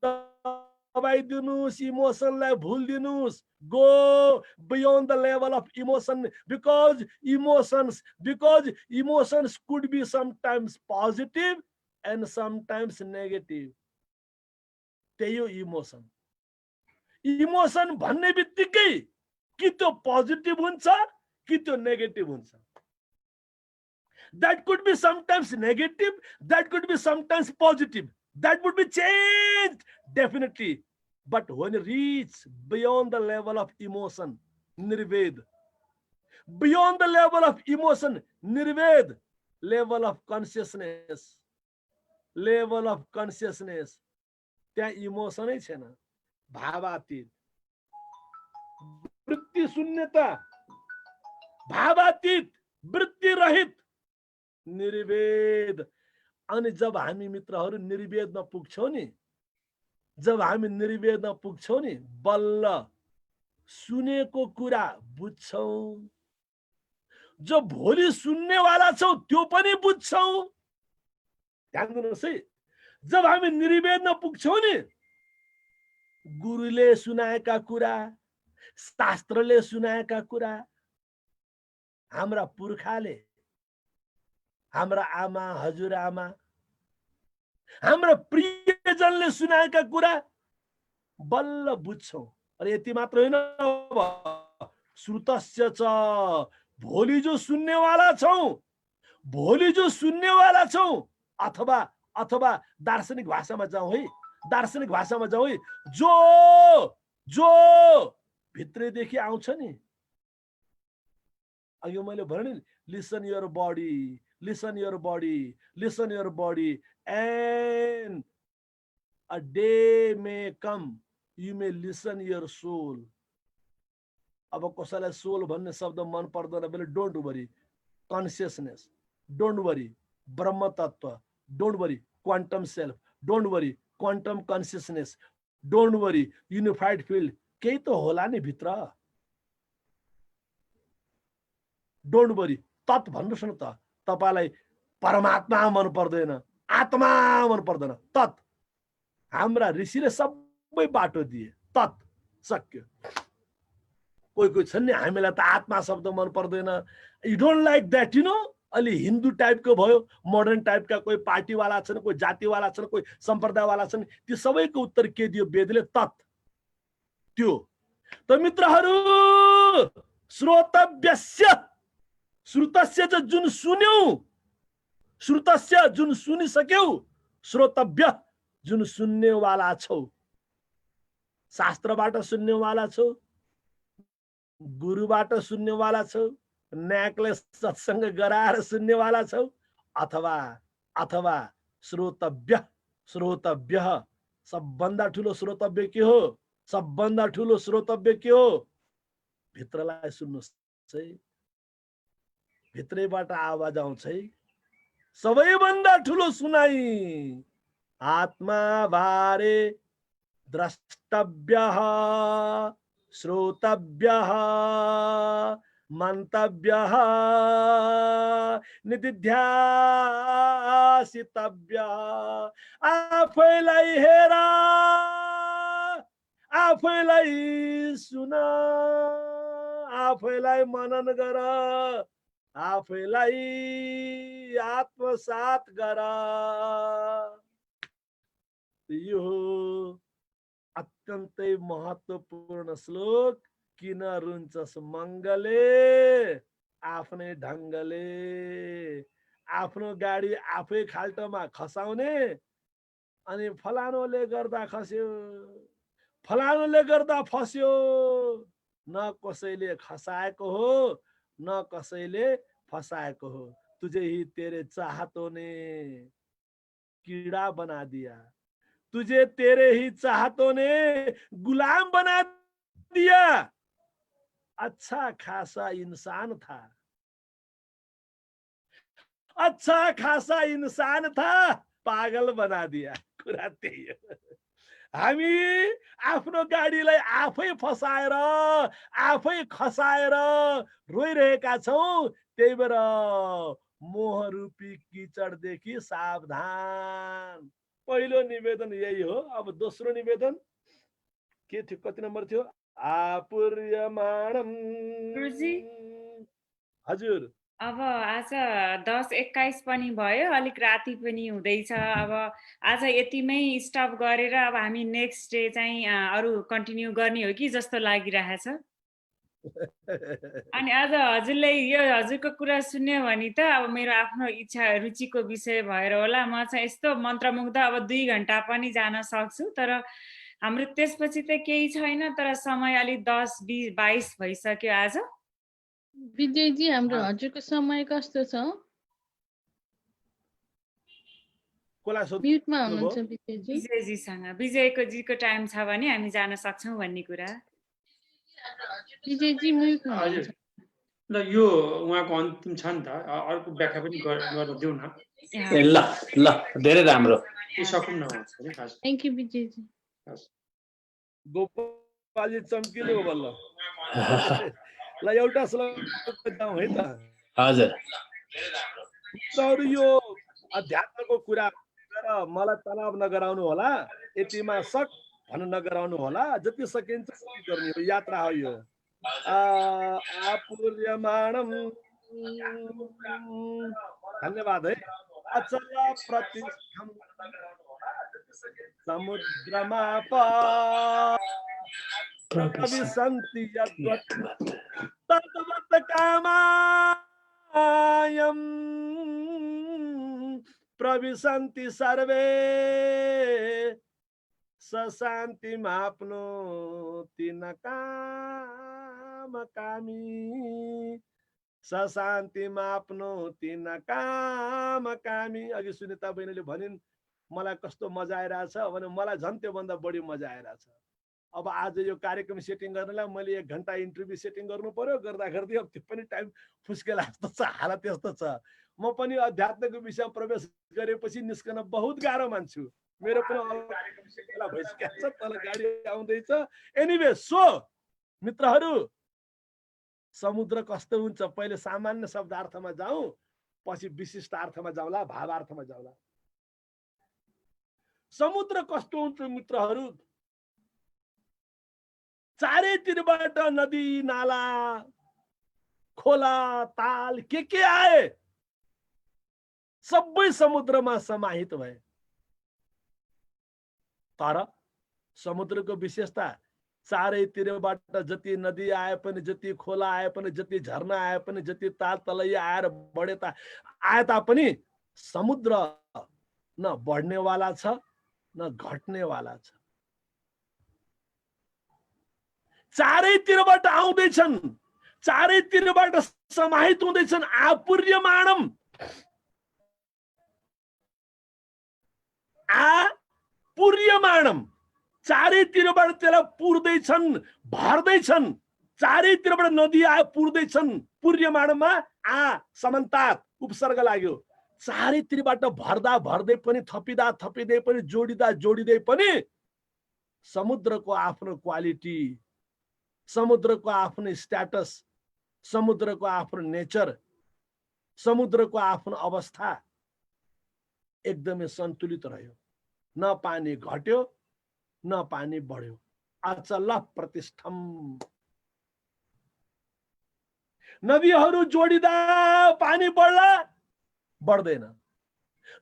दबाइदिनुस्, इमोसनलाई भुलिदिनुस्। Go beyond the level of emotion, because emotions could be sometimes positive and sometimes negative. त्यही हो इमोसन। इमोसन भन्ने बित्तिकै कि त्यो पोजिटिभ हुन्छ कि त्यो नेगेटिभ हुन्छ। That could be sometimes negative, that could be sometimes positive, that would be changed definitely. But when you reach beyond the level of emotion, nirved, beyond the level of emotion, nirved, level of consciousness, त्यहाँ इमोसनै छैन, भावातीत, वृत्ति शून्यता, भावातीत, वृत्ति रहित, निर्वेद। अनि जब हामी मित्रहरू निर्वेदमा पुग्छौं नि, जब हामी निर्वेदमा पुग्छौं नि, बल्ल सुनेको कुरा बुझ्छौं, जो भोलि सुन्नेवाला छौ त्यो पनि बुझ्छौं। ध्यान दिनुहोस् है, जब हामी निर्वेदमा पुग्छौं नि, गुरुले सुनाएका कुरा, शास्त्रले सुनाएका कुरा, हाम्रा पुर्खाले, हाम्रा आमा, हजुरआमा, हाम्रा प्रियजनले सुनाएका कुरा बल्ल बुझ्छौं। अरे यति मात्र होइन, श्रुतस्य च, भोलि जो सुन्नेवाला छौं, भोलि जो सुन्नेवाला छौं, अथवा दार्शनिक भाषामा जाउँ है, दार्शनिक भाषामा जाउँ है, जो भित्रैदेखि आउँछ नि, अघि मैले भने नि, listen your body, listen your body, listen your body, and a day may come you may listen your soul. अब कसैलाई सोल भन्ने शब्द मन पर्दैन भने don't worry, consciousness, don't worry, ब्रह्म तत्व, don't worry, quantum self, don't worry, quantum consciousness, don't worry, unified field, केही त होला नि भित्र। डोन्ट वरी, तत् भन्नुस् न त। तपाईलाई परमात्मा मन पर्दैन, आत्मा मन पर्दैन, तत्। हाम्रा ऋषिले सबै बाटो दिए, तत्, सक्यो। कोही छन् नि, हामीलाई त आत्मा शब्द मन पर्दैन, you don't like that, you know. अलि हिन्दू टाइपको भयो, मोडर्न टाइपका कोही पार्टीवाला छन्, कोही जातिवाला छन्, कोही सम्प्रदायवाला छन्, ती सबैको उत्तर के दियो वेदले? तत्, त्यो। त मित्रहरू, श्रोतव्यस्य, श्रुतस्य जुन सुन्यौ, श्रुतस्य जुन सुनिसक्यौ, श्रोतव्य जुन सुन्नेवाला छौ, शास्त्रबाट सुन्नेवाला छौ, गुरुबाट सुन्नेवाला छौ, न्याकले सत्संग गराएर सुन्नेवाला छौ, अथवा श्रोतव्य, सबभन्दा ठुलो श्रोतव्य के हो? सबभन्दा ठुलो श्रोतव्य के हो? भित्रलाई सुन्नुस् है, भित्रैबाट आवाज आउँछ है। सबैभन्दा ठुलो सुनाई आत्मा बारे द्रष्टव्य, श्रोतव्यः मन्तव्यः निदिध्यासितव्यः। आफैलाई हेर आफैलाई सुन आफैलाई मनन गर आफैलाई आत्मसात गर। यो अत्यन्तै महत्त्वपूर्ण श्लोक। किन रुन्छस् मङ्गले आफ्नै ढङ्गले। आफ्नो गाडी आफै खाल्टोमा खसाउने अनि फलानोले गर्दा खस्यो फलानोले गर्दा फस्यो। न कसैले खसाएको हो न कसैले फसाएको हो। तुझे ही तेरे चाहतों ने कीड़ा बना दिया। तुझे तेरे ही चाहतों ने गुलाम बना दिया। अच्छा खासा इंसान था अच्छा खासा इंसान था पागल बना दिया। कुरा त्यही हो। हामी आफ्नो गाडीलाई आफै फसाएर आफै खसाएर रोइरहेका छौं। त्यही भएर मोहरूपी किचडदेखि सावधान। पहिलो निवेदन यही हो। अब दोस्रो निवेदन के थियो? कति नम्बर थियो? आपूर्यमाणम। गुरुजी हजुर। अब आज 10:21 पनि भयो, अलिक राति पनि हुँदैछ। अब आज यतिमै स्टप गरेर अब हामी नेक्स्ट डे चाहिँ अरू कन्टिन्यू गर्ने हो कि जस्तो लागिरहेछ। अनि आज हजुरले यो हजुरको कुरा सुन्यो भने त अब मेरो आफ्नो इच्छा रुचिको विषय भएर होला, म चाहिँ यस्तो मन्त्रमुग्ध अब 2 घण्टा पनि जान सक्छु। तर हाम्रो त्यसपछि त केही छैन। तर समय अलि 10-22 भइसक्यो आज। विजयजी हाम्रो हजुरको समय कस्तो छ? कोलाई सोध्नु म्युटमा हुनुहुन्छ विजयजी। विजयजीसँग विजयको टाइम छ भने हामी जान सक्छौँ भन्ने कुरा। विजयजी म्युटमा हजुर। हुनुहुन्छ। ल यो उहाँको अन्तिम छ नि त, अर्को व्याख्या पनि गर्न दिउँ न। ए ल ल धेरै राम्रो। सकौँ न हजुर। Thank you Vijayji. गोपालजी चम्किलो हो बल्ल। ल एउटा श्लोक जाउँ है त। हजुर। अरू यो अध्यात्मको कुरा गरेर मलाई तनाव नगराउनु होला, यतिमा सक भन्न नगराउनु होला। जति सकिन्छ त्यति गर्ने हो। यात्रा हो यो। आपूर्यमाणम। धन्यवाद है। अचल प्रतिष्ठम समुद्रमा प्रविशन्ति यद्वत् तद्वत् कामायं प्रविशन्ति सर्वे सशान्तिमाप्नोति न कामकामी। सशान्तिमाप्नोति न कामकामी। अघि सुनिता बहिनीले भनिन् मलाई कस्तो मजा आइरहेछ भने मलाई झन् त्योभन्दा बढी मजा आइरहेछ। अब आज यो कार्यक्रम सेटिङ गर्नलाई मैले 1 घण्टा इन्टरभ्यू सेटिङ गर्नु पर्यो। गर्दाखेरि अब त्यो पनि टाइम फुस्केला जस्तो छ। हालत त्यस्तो छ। म पनि अध्यात्मको विषयमा प्रवेश गरेपछि निस्कन बहुत गाह्रो मान्छु। मेरो पनि भइसकेको छ। तल गाडी आउँदैछ। एनिवे सो मित्रहरू, समुद्र कस्तो हुन्छ पहिले सामान्य शब्दार्थमा जाउँ, पछि विशिष्ट अर्थमा जाउँला, भावार्थमा जाउँला। समुद्र कस्तो हुन्छ मित्रहरू? चारैतिरबाट नदी नाला खोला ताल के आए सबै समुद्रमा समाहित भए। तर समुद्रको विशेषता चारैतिरबाट जति नदी आए पनि, जति खोला आए पनि, जति झरना आए पनि, जति ताल तलैया आएर बढे आए तापनि समुद्र न बढ्नेवाला छ न घट्नेवाला छ। चारैतिरबाट आउँदैछन्, चारैतिरबाट समाहित हुँदैछन्। आपूर्यमाणम। आपूर्यमाणम। चारैतिरबाट त्यसलाई पुर्दैछन्, भर्दैछन्। चारैतिरबाट नदी आए पुर्दैछन्। पूर्यमाणमा समन्तात उपसर्ग लाग्यो। चारैतिरबाट भर्दा भर्दै पनि, थपिँदा थपिँदै पनि, जोडिँदा जोडिँदै पनि समुद्रको आफ्नो क्वालिटी समुद्रको आफ्नो स्ट्याटस, समुद्रको आफ्नो नेचर, समुद्रको आफ्नो अवस्था एकदमै सन्तुलित रह्यो। न पानी घट्यो न पानी बढ्यो। अचल प्रतिष्ठम। नदीहरू जोडिँदा पानी बढ्ला, बढ्दैन।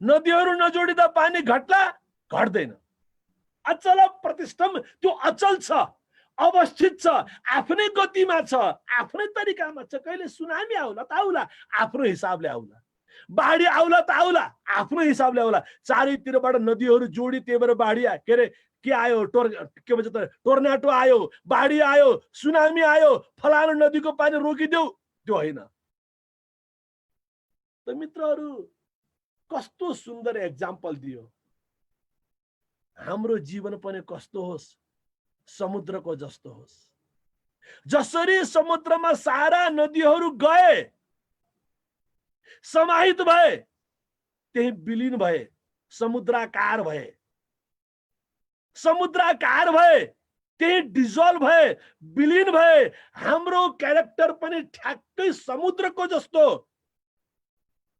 नदीहरू नजोडिँदा पानी घट्ला, घट्दैन। अचल प्रतिष्ठम, त्यो अचल छ, अवस्थित छ, आफ्नै गतिमा छ, आफ्नै तरिकामा छ। कहिले सुनामी आउला त आउला, आफ्नो हिसाबले आउला। बाढी आउला त आउला, आफ्नो हिसाबले आउला। चारैतिरबाट नदीहरू जोडी, त्यही भएर बाढी के अरे के आयो, के भन्छ त, टोर्नाडो आयो, बाढी आयो, सुनामी आयो, फलानु नदीको पानी रोकिदेऊ, त्यो होइन। त मित्रहरू, कस्तो सुन्दर एक्जाम्पल दियो। हाम्रो जीवन पनि कस्तो होस्, समुद्रको जस्तो होस्। जसरी समुद्रमा सारा नदीहरू गए, समाहित भए, त्यही विलीन भए, समुद्राकार भए। समुद्राकार भए, त्यही डिजल्भ भए, विलीन भए। हाम्रो क्यारेक्टर पनि ठ्याक्कै समुद्रको जस्तो।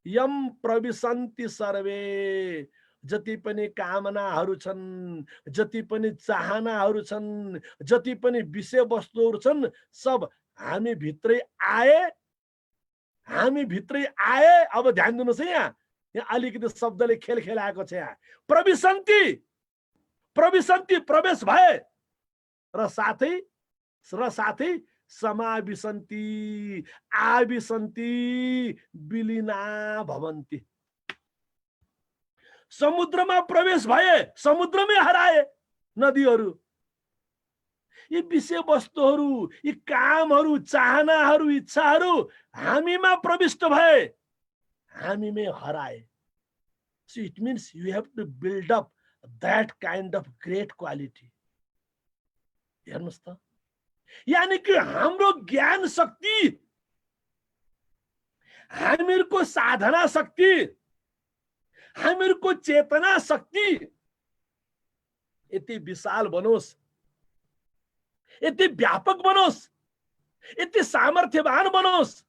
यम प्रविशन्ति सर्वे, जति पनि कामनाहरू छन्, जति पनि चाहनाहरू छन्, जति पनि विषयवस्तुहरू छन्, सब हामी भित्रै आए, हामी भित्रै आए। अब ध्यान दिनुहोस् है, यहाँ अलिकति शब्दले खेल खेलाएको छ। यहाँ प्रविशन्ति, प्रविशन्ति प्रवेश भए, र साथै समाविशन्ति, आविशन्ति, विलीना भवन्ति। समुद्रमा प्रवेश भए, समुद्रमै हराए नदीहरू। यी विषय वस्तुहरू, यी कामहरू, चाहनाहरू, इच्छाहरू हामीमा प्रविष्ट भए, हामीमै हराए। So it means you have to build up that kind of great quality. हेर्नुस् त, यानी कि हाम्रो ज्ञान शक्ति, हामीहरूको साधना शक्ति, हामीहरूको चेतना शक्ति यति विशाल बनोस्, यति व्यापक बनोस्, यति सामर्थ्यवान बनोस्,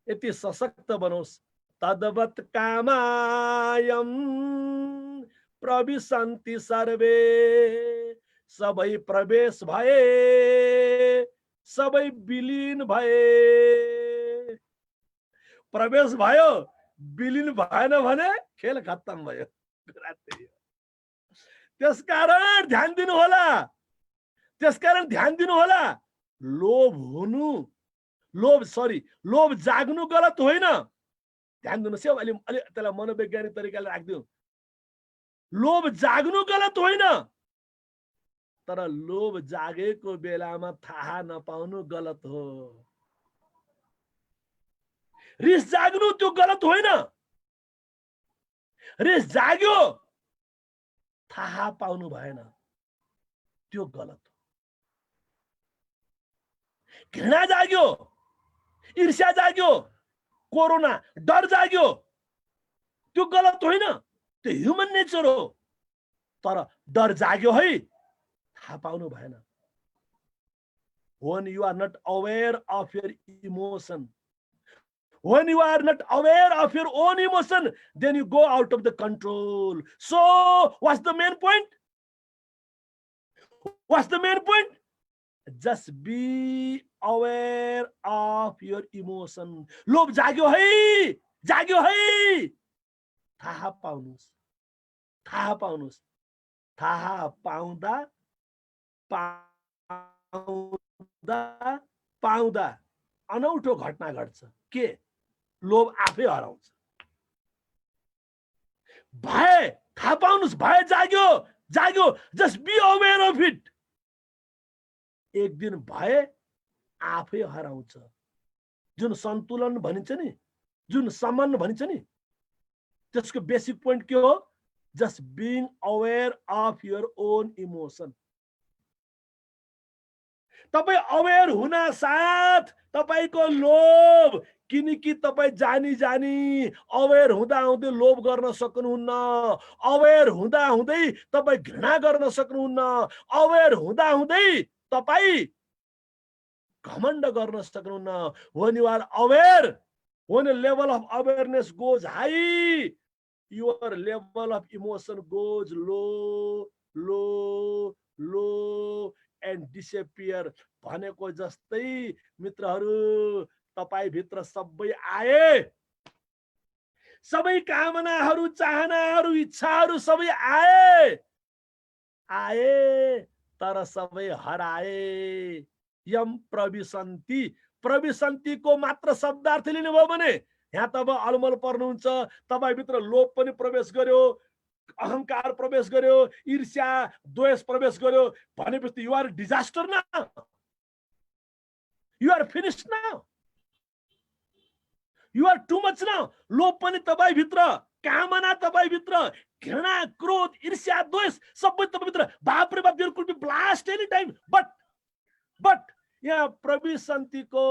यति सशक्त बनोस्। तद्वत् कामायम प्रविशन्ति सर्वे, सबै प्रवेश भए, सबै विलीन भए। प्रवेश भयो, विलीन भएन भने खेल खत्तम भयो। त्यसकारण ध्यान दिनु होला, त्यसकारण ध्यान दिनु होला। लोभ जाग्नु गलत होइन। ध्यान दिनुहोस् है, अलि त्यसलाई मनोवैज्ञानिक तरिकाले राख्दिउँ। लोभ जाग्नु गलत होइन, तर लोभ जागेको बेलामा थाहा नपाउनु गलत हो। रिस जाग्नु त्यो गलत होइन, रिस जाग्यो थाहा पाउनु भएन, त्यो गलत हो। घृणा जाग्यो, ईर्ष्या जाग्यो, कोरोना डर जाग्यो, त्यो गलत होइन, त्यो ह्युमन नेचर हो। तर डर जाग्यो है, थाहा पाउनु भएन। When you are not aware of your emotion, when you are not aware of your own emotion, then you go out of the control. So what's the main point? What's the main point? Just be aware of your emotion. लोभ जाग्यो है, जाग्यो है, थाहा पाउनुस्, थाहा पाउनुस्। थाहा पाउँदा पाउँदा पाउँदा अनौठो घटना घट्छ। के? लोभ आफै हराउँछ। भय थाहा पाउनुस्, भय जाग्यो, जाग्यो, just be aware of it. एक दिन भय आफै हराउँछ। जुन सन्तुलन भनिन्छ नि, जुन सम्मान भनिन्छ नि, त्यसको बेसिक पोइन्ट के हो? Just being aware of your own emotion. तपाई अवेयर हुन साथ तपाईको लोभ, किनकि तपाई जानी जानी अवेयर हुँदा हुँदै लोभ गर्न सक्नुहुन्न, अवेयर हुँदा हुँदै तपाई घृणा गर्न सक्नुहुन्न, अवेयर हुँदा हुँदै तपाईँ घमण्ड गर्न सक्नुहुन्न. when you are aware, when a level of awareness goes high, your level of emotion goes low, low, low and disappear. भनेको जस्तै मित्रहरू, तपाईँ भित्र सबै आए, सबै कामनाहरू, चाहनाहरू, इच्छाहरू सबै आए तर सबै हराए. यम प्रविशन्ति, प्रविशन्तिको मात्र शब्दार्थ लिनुभयो भने यहाँ तब अलमल पर्नुहुन्छ. तपाईभित्र लोभ पनि प्रवेश गर्यो, अहंकार प्रवेश गर्यो, ईर्ष्या द्वेष प्रवेश गर्यो भनेपछि you are disaster now, you are finished now, you are too much now. लोभ पनि तपाईभित्र, कामना तपाईभित्र, घृणा, क्रोध, ईर्ष्या, द्वेष सबै तपाईभित्र. बाप रे बाप, there could be blast any time. But यहाँ प्रविशन्ति को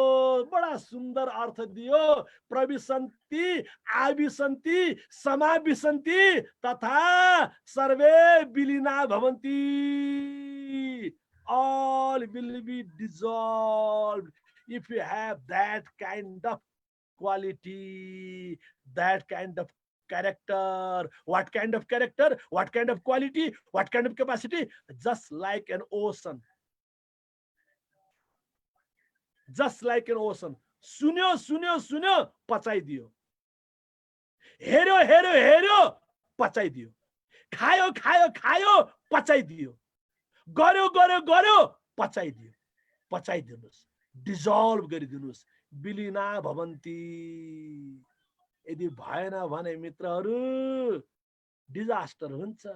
बड़ा सुंदर अर्थ दियो. प्रविशन्ति, आविशन्ति, समाविशन्ति तथा सर्वे विलीना भवन्ति. All will be dissolved if you have that kind of quality, that kind of character. What kind of character? What kind of quality? What kind of capacity? Just like an ocean. Just like an ocean. सुन्यो सुन्यो सुन्यो पचाइदियो, हेर्यो हेर्यो हेर्यो पचाइदियो, खायो खायो खायो पचाइदियो, गर्यो गर्यो गर्यो पचाइदियो. पचाइदिनुस्, डिजल्भ गरिदिनुस्. विलीना भवन्ति. यदि भएन भने मित्रहरू डिजास्टर हुन्छ.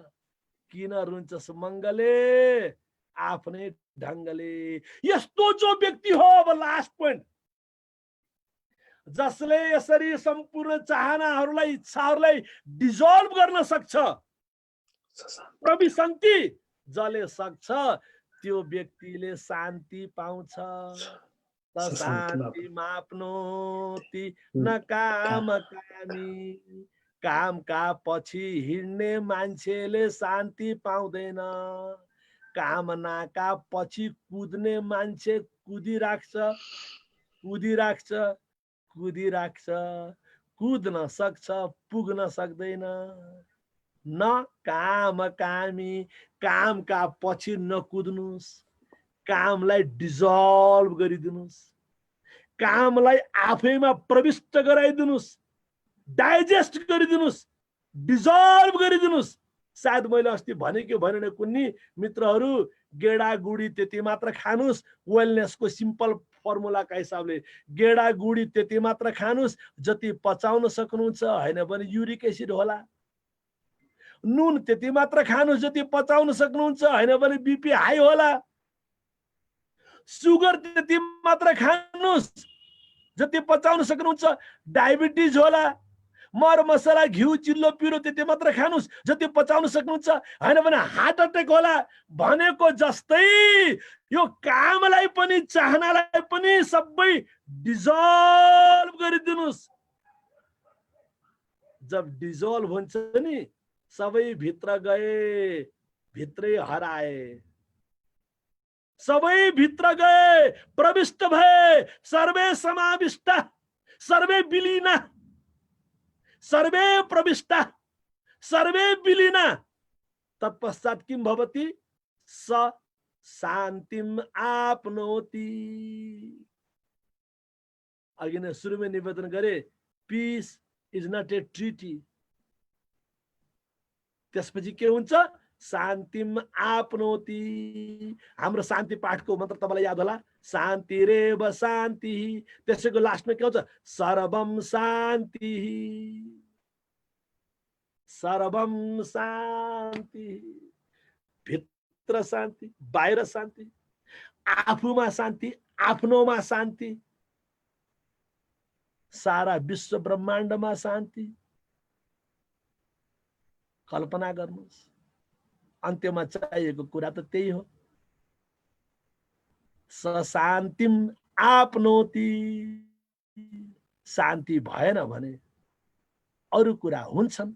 किन रुन्छ सुमङ्गले? आफ्नै ढङ्गले. यस्तो जो व्यक्ति हो, अब लास्ट पोइन्ट, जसले यसरी सम्पूर्ण चाहनाहरूलाई, इच्छाहरूलाई डिजल्भ गर्न सक्छ, प्रविशन्ति जसले सक्छ, त्यो व्यक्तिले शान्ति पाउँछ. शान्ति माप्नोति न काम कामी. कामका पछि हिँड्ने मान्छेले शान्ति पाउँदैन. कामनाका पछि कुद्ने मान्छे कुदिराख्छ, कुदिराख्छ, कुदिराख्छ, कुद्न सक्छ, पुग्न सक्दैन. न काम कामी. कामका पछि नकुद्नुस्, कामलाई डिजल्भ गरिदिनुस्, कामलाई आफैमा प्रविष्ट गराइदिनुस्, डाइजेस्ट गरिदिनुस्, डिजल्भ गरिदिनुस्. सायद मैले अस्ति भनेको भनेन कुन्नी मित्रहरू, गेडा गुडी त्यति मात्र खानुस्. वेलनेसको सिम्पल फर्मुलाका हिसाबले गेडा गुडी त्यति मात्र खानुस् जति पचाउन सक्नुहुन्छ. हैन भने युरिक एसिड होला. नुन त्यति मात्र खानुस् जति पचाउन सक्नुहुन्छ, हैन भने बीपी हाई होला. सुगर त्यति मात्र खानुस् जति पचाउन सक्नुहुन्छ, डायबिटिज होला. मर मसला, घिउ, चिल्लो, पिरो त्यति मात्र खानुस् जति पचाउन सक्नुहुन्छ, हैन भने हार्ट अट्याक होला. भनेको जस्तै यो कामलाई पनि चाहनालाई पनि सबै डिजल्भ गरिदिनुस्. जब डिजल्भ हुन्छ नि, सबै भित्र गए, भित्रै हराए. सबै भित्र गए, प्रविष्ट भए, सर्वे समाविष्ट, सर्वे विलीना, सर्वे प्रविष्टा, सर्वे विलीना. तत्पश्चात् किं भवति? स शान्तिम आपनोति. अघि नै सुरुमै निवेदन गरे, peace is not a treaty. त्यसपछि के हुन्छ? शान्तिम आपनोति. हाम्रो शान्ति पाठको मन्त्र तपाईलाई याद होला, शान्तिरेव शान्ति. त्यसैको लास्टमा के हुन्छ? सर्वम शान्ति, सर्वम शान्ति. भित्र शान्ति, बाहिर शान्ति, आफूमा शान्ति, आफ्नोमा शान्ति, सारा विश्व ब्रह्माण्डमा शान्ति. कल्पना गर्नुहोस्, अन्त्यमा चाहिएको कुरा त त्यही हो. स शान्तिम आपनोति. शान्ति भएन भने अरू कुरा हुन्छन्.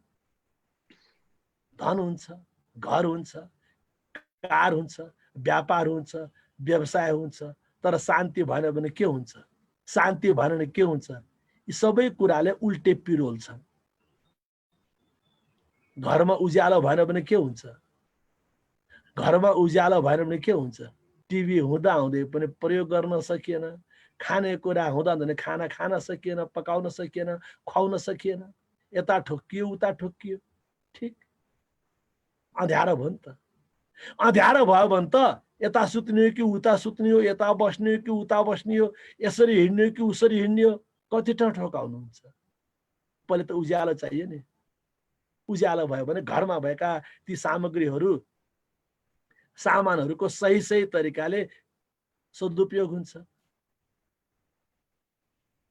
धन हुन्छ, घर हुन्छ, कार हुन्छ, व्यापार हुन्छ, व्यवसाय हुन्छ, तर शान्ति भएन भने के हुन्छ? शान्ति भएन भने के हुन्छ? यी सबै कुराले उल्टे पिरोल्छन्। घरमा उज्यालो भएन भने के हुन्छ? घरमा उज्यालो भएन भने के हुन्छ? टिभी हुँदा हुँदै पनि प्रयोग गर्न सकिएन, खानेकुरा हुँदा हुँदै खाना खान सकिएन, पकाउन सकिएन, खुवाउन सकिएन, यता ठोक्कियो उता ठोक्कियो। ठिक, अँध्यारो भयो नि त। अँध्यारो भयो भने त यता सुत्ने हो कि उता सुत्ने हो, यता बस्ने हो कि उता बस्ने हो, यसरी हिँड्ने हो कि उसरी हिँड्ने हो, कति ठाउँ ठोकाउनुहुन्छ? पहिले त उज्यालो चाहियो नि। उज्यालो भयो भने घरमा भएका ती सामानहरूको सही सही तरिकाले सदुपयोग हुन्छ।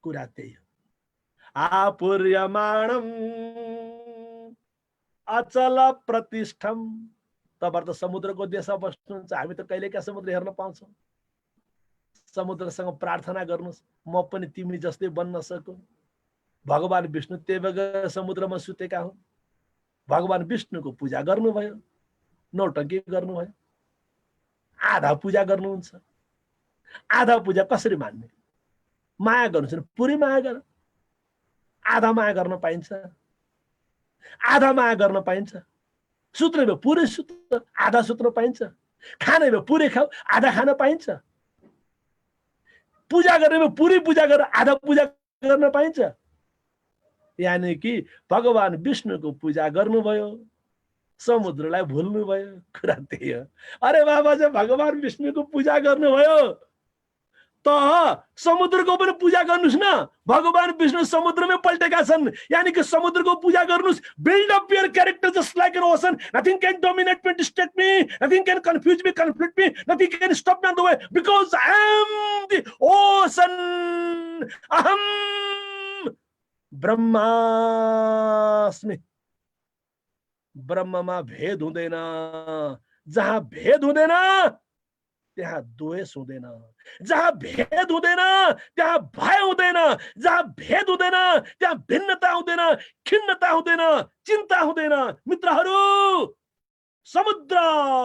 कुरा त्यही हो। आपूर्यमाणम अचल प्रतिष्ठम। तपाईहरु त समुद्रको देशमा बस्नुहुन्छ, हामी त कहिलेका समुद्र हेर्न पाउँछौँ। समुद्रसँग प्रार्थना गर्नुहोस्, म पनि तिमी जस्तै बन्न सकूँ। भगवान विष्णु त्यही बेला समुद्रमा सुतेका हुन्। भगवान विष्णुको पूजा गर्नुभयो, नौटङ्की गर्नुभयो। आधा पूजा गर्नुहुन्छ। आधा पूजा कसरी मान्ने? माया गर्नुहुन्छ, पुरै माया गर। आधा माया गर्न पाइन्छ? आधा माया गर्न पाइन्छ? सुत्ने भए पुरै सुत, आधा सुत्न पाइन्छ? खाने भए पुरै खाऊ, आधा खान पाइन्छ? पूजा गर्ने भए पुरै पूजा गर, आधा पूजा गर्न पाइन्छ? यानी कि भगवान विष्णुको पूजा गर्नुभयो, समुद्रलाई भुल्नुभयो। कुरा त्यही हो। अरे बाबा चाहिँ भगवान विष्णुको पूजा गर्नुभयो त समुद्रको पनि पूजा गर्नुस् न। भगवान विष्णु समुद्रमै पल्टेका छन्, यानी कि समुद्रको पूजा गर्नुस्। Build up your character just like an ocean. Nothing can dominate me, distract me, nothing can confuse me, conflict me, nothing can stop me on the way, because I am the ocean. अहम ब्रह्मास्मि। ब्रह्ममा भेद हुँदैन। जहाँ भेद हुँदैन त्यहाँ द्वेष हुँदैन। जहाँ भेद हुँदैन त्यहाँ भय हुँदैन। जहाँ भेद हुँदैन त्यहाँ भिन्नता हुँदैन, खिन्नता हुँदैन, चिन्ता हुँदैन। मित्रहरू, समुद्र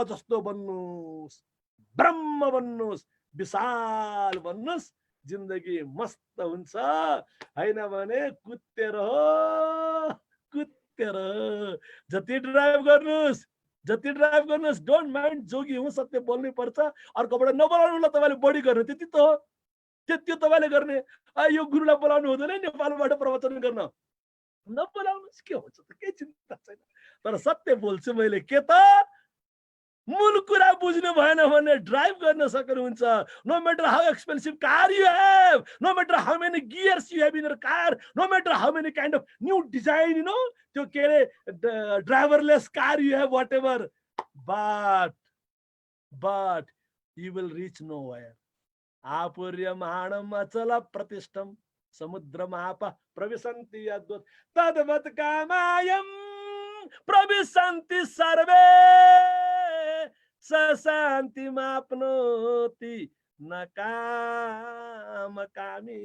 जस्तो बन्नुस्, ब्रह्म बन्नुस्, विशाल बन्नुस्, जिन्दगी मस्त हुन्छ। हैन भने कुत्तेर हो, कुत्तेर। जति ड्राइभ गर्नुस्, जति ड्राइभ गर्नुस्, डोन्ट माइन्ड। जोगी हुँ, सत्य बोल्नै पर्छ। अर्कोबाट नबोलाउनुलाई तपाईँले बढी गर्ने, त्यति त हो। त्यो तपाईँले गर्ने। यो गुरुलाई बोलाउनु हुँदैन नेपालबाट प्रवचन गर्न, नबोलाउनुहोस्, के हुन्छ त, केही चिन्ता छैन। तर सत्य बोल्छु मैले। के त मूल कुरा बुझ्नु भएन भने ड्राइभ गर्न सक्नुहुन्छ। No matter how expensive car you have, no matter how many gears you have in your car, no matter how many kind of new design, you know, त्यो के अरे driverless car you have, whatever, but you will reach nowhere. आपूर्यमाणम अचल प्रतिष्ठम समुद्रमाप प्रविशन्ति यद्वत् तद्वत् कामायं प्रविशन्ति survey स शान्तिमाप्नोति न कामकामी।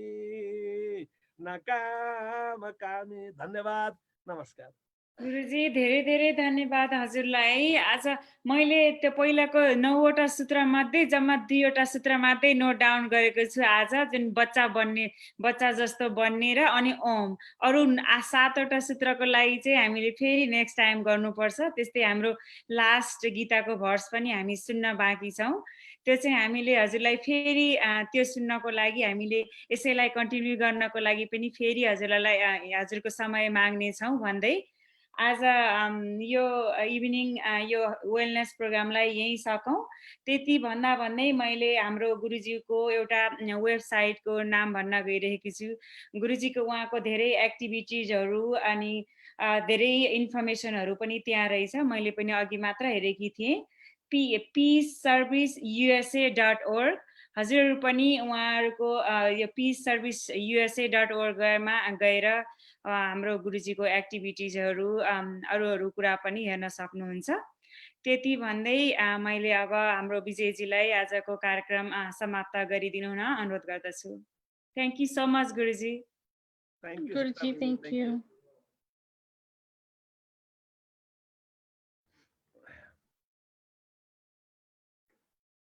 धन्यवाद, नमस्कार। गुरुजी, धेरै धेरै धन्यवाद हजुरलाई। आज मैले त्यो पहिलाको 9वटा सूत्र मध्ये जम्मा 2वटा सूत्र मात्रै नोट डाउन गरेको छु। आज जुन बच्चा जस्तो बन्ने र अनि ओम, अरु 7वटा सूत्रको लागि चाहिँ हामीले फेरि नेक्स्ट टाइम गर्नुपर्छ। त्यस्तै हाम्रो लास्ट गीताको भर्स पनि हामी सुन्न बाँकी छौँ। त्यो चाहिँ हामीले हजुरलाई फेरि त्यो सुन्नको लागि हामीले यसैलाई कन्टिन्यू गर्नको लागि पनि फेरि हजुरको समय माग्ने छौँ भन्दै आज यो इभिनिङ यो वेलनेस प्रोग्रामलाई यही सकौँ। त्यति भन्दा भन्दै मैले हाम्रो गुरुजीको एउटा वेबसाइटको नाम भन्न गइरहेकी छु। गुरुजीको उहाँको धेरै एक्टिभिटिजहरू अनि धेरै इन्फर्मेसनहरू पनि त्यहाँ रहेछ। मैले पनि अघि मात्र हेरेकी थिएँ। peaceserviceusa.org। हजुरहरू पनि उहाँहरूको यो peaceserviceusa.org-मा गएर हाम्रो गुरुजीको एक्टिभिटिजहरू अरू कुरा पनि हेर्न सक्नुहुन्छ। त्यति भन्दै मैले अब हाम्रो विजयजीलाई आजको कार्यक्रम समाप्त गरिदिनु हुन अनुरोध गर्दछु। थ्याङ्क यू सो मच गुरुजी। गुरुजी, थ्याङ्क यू।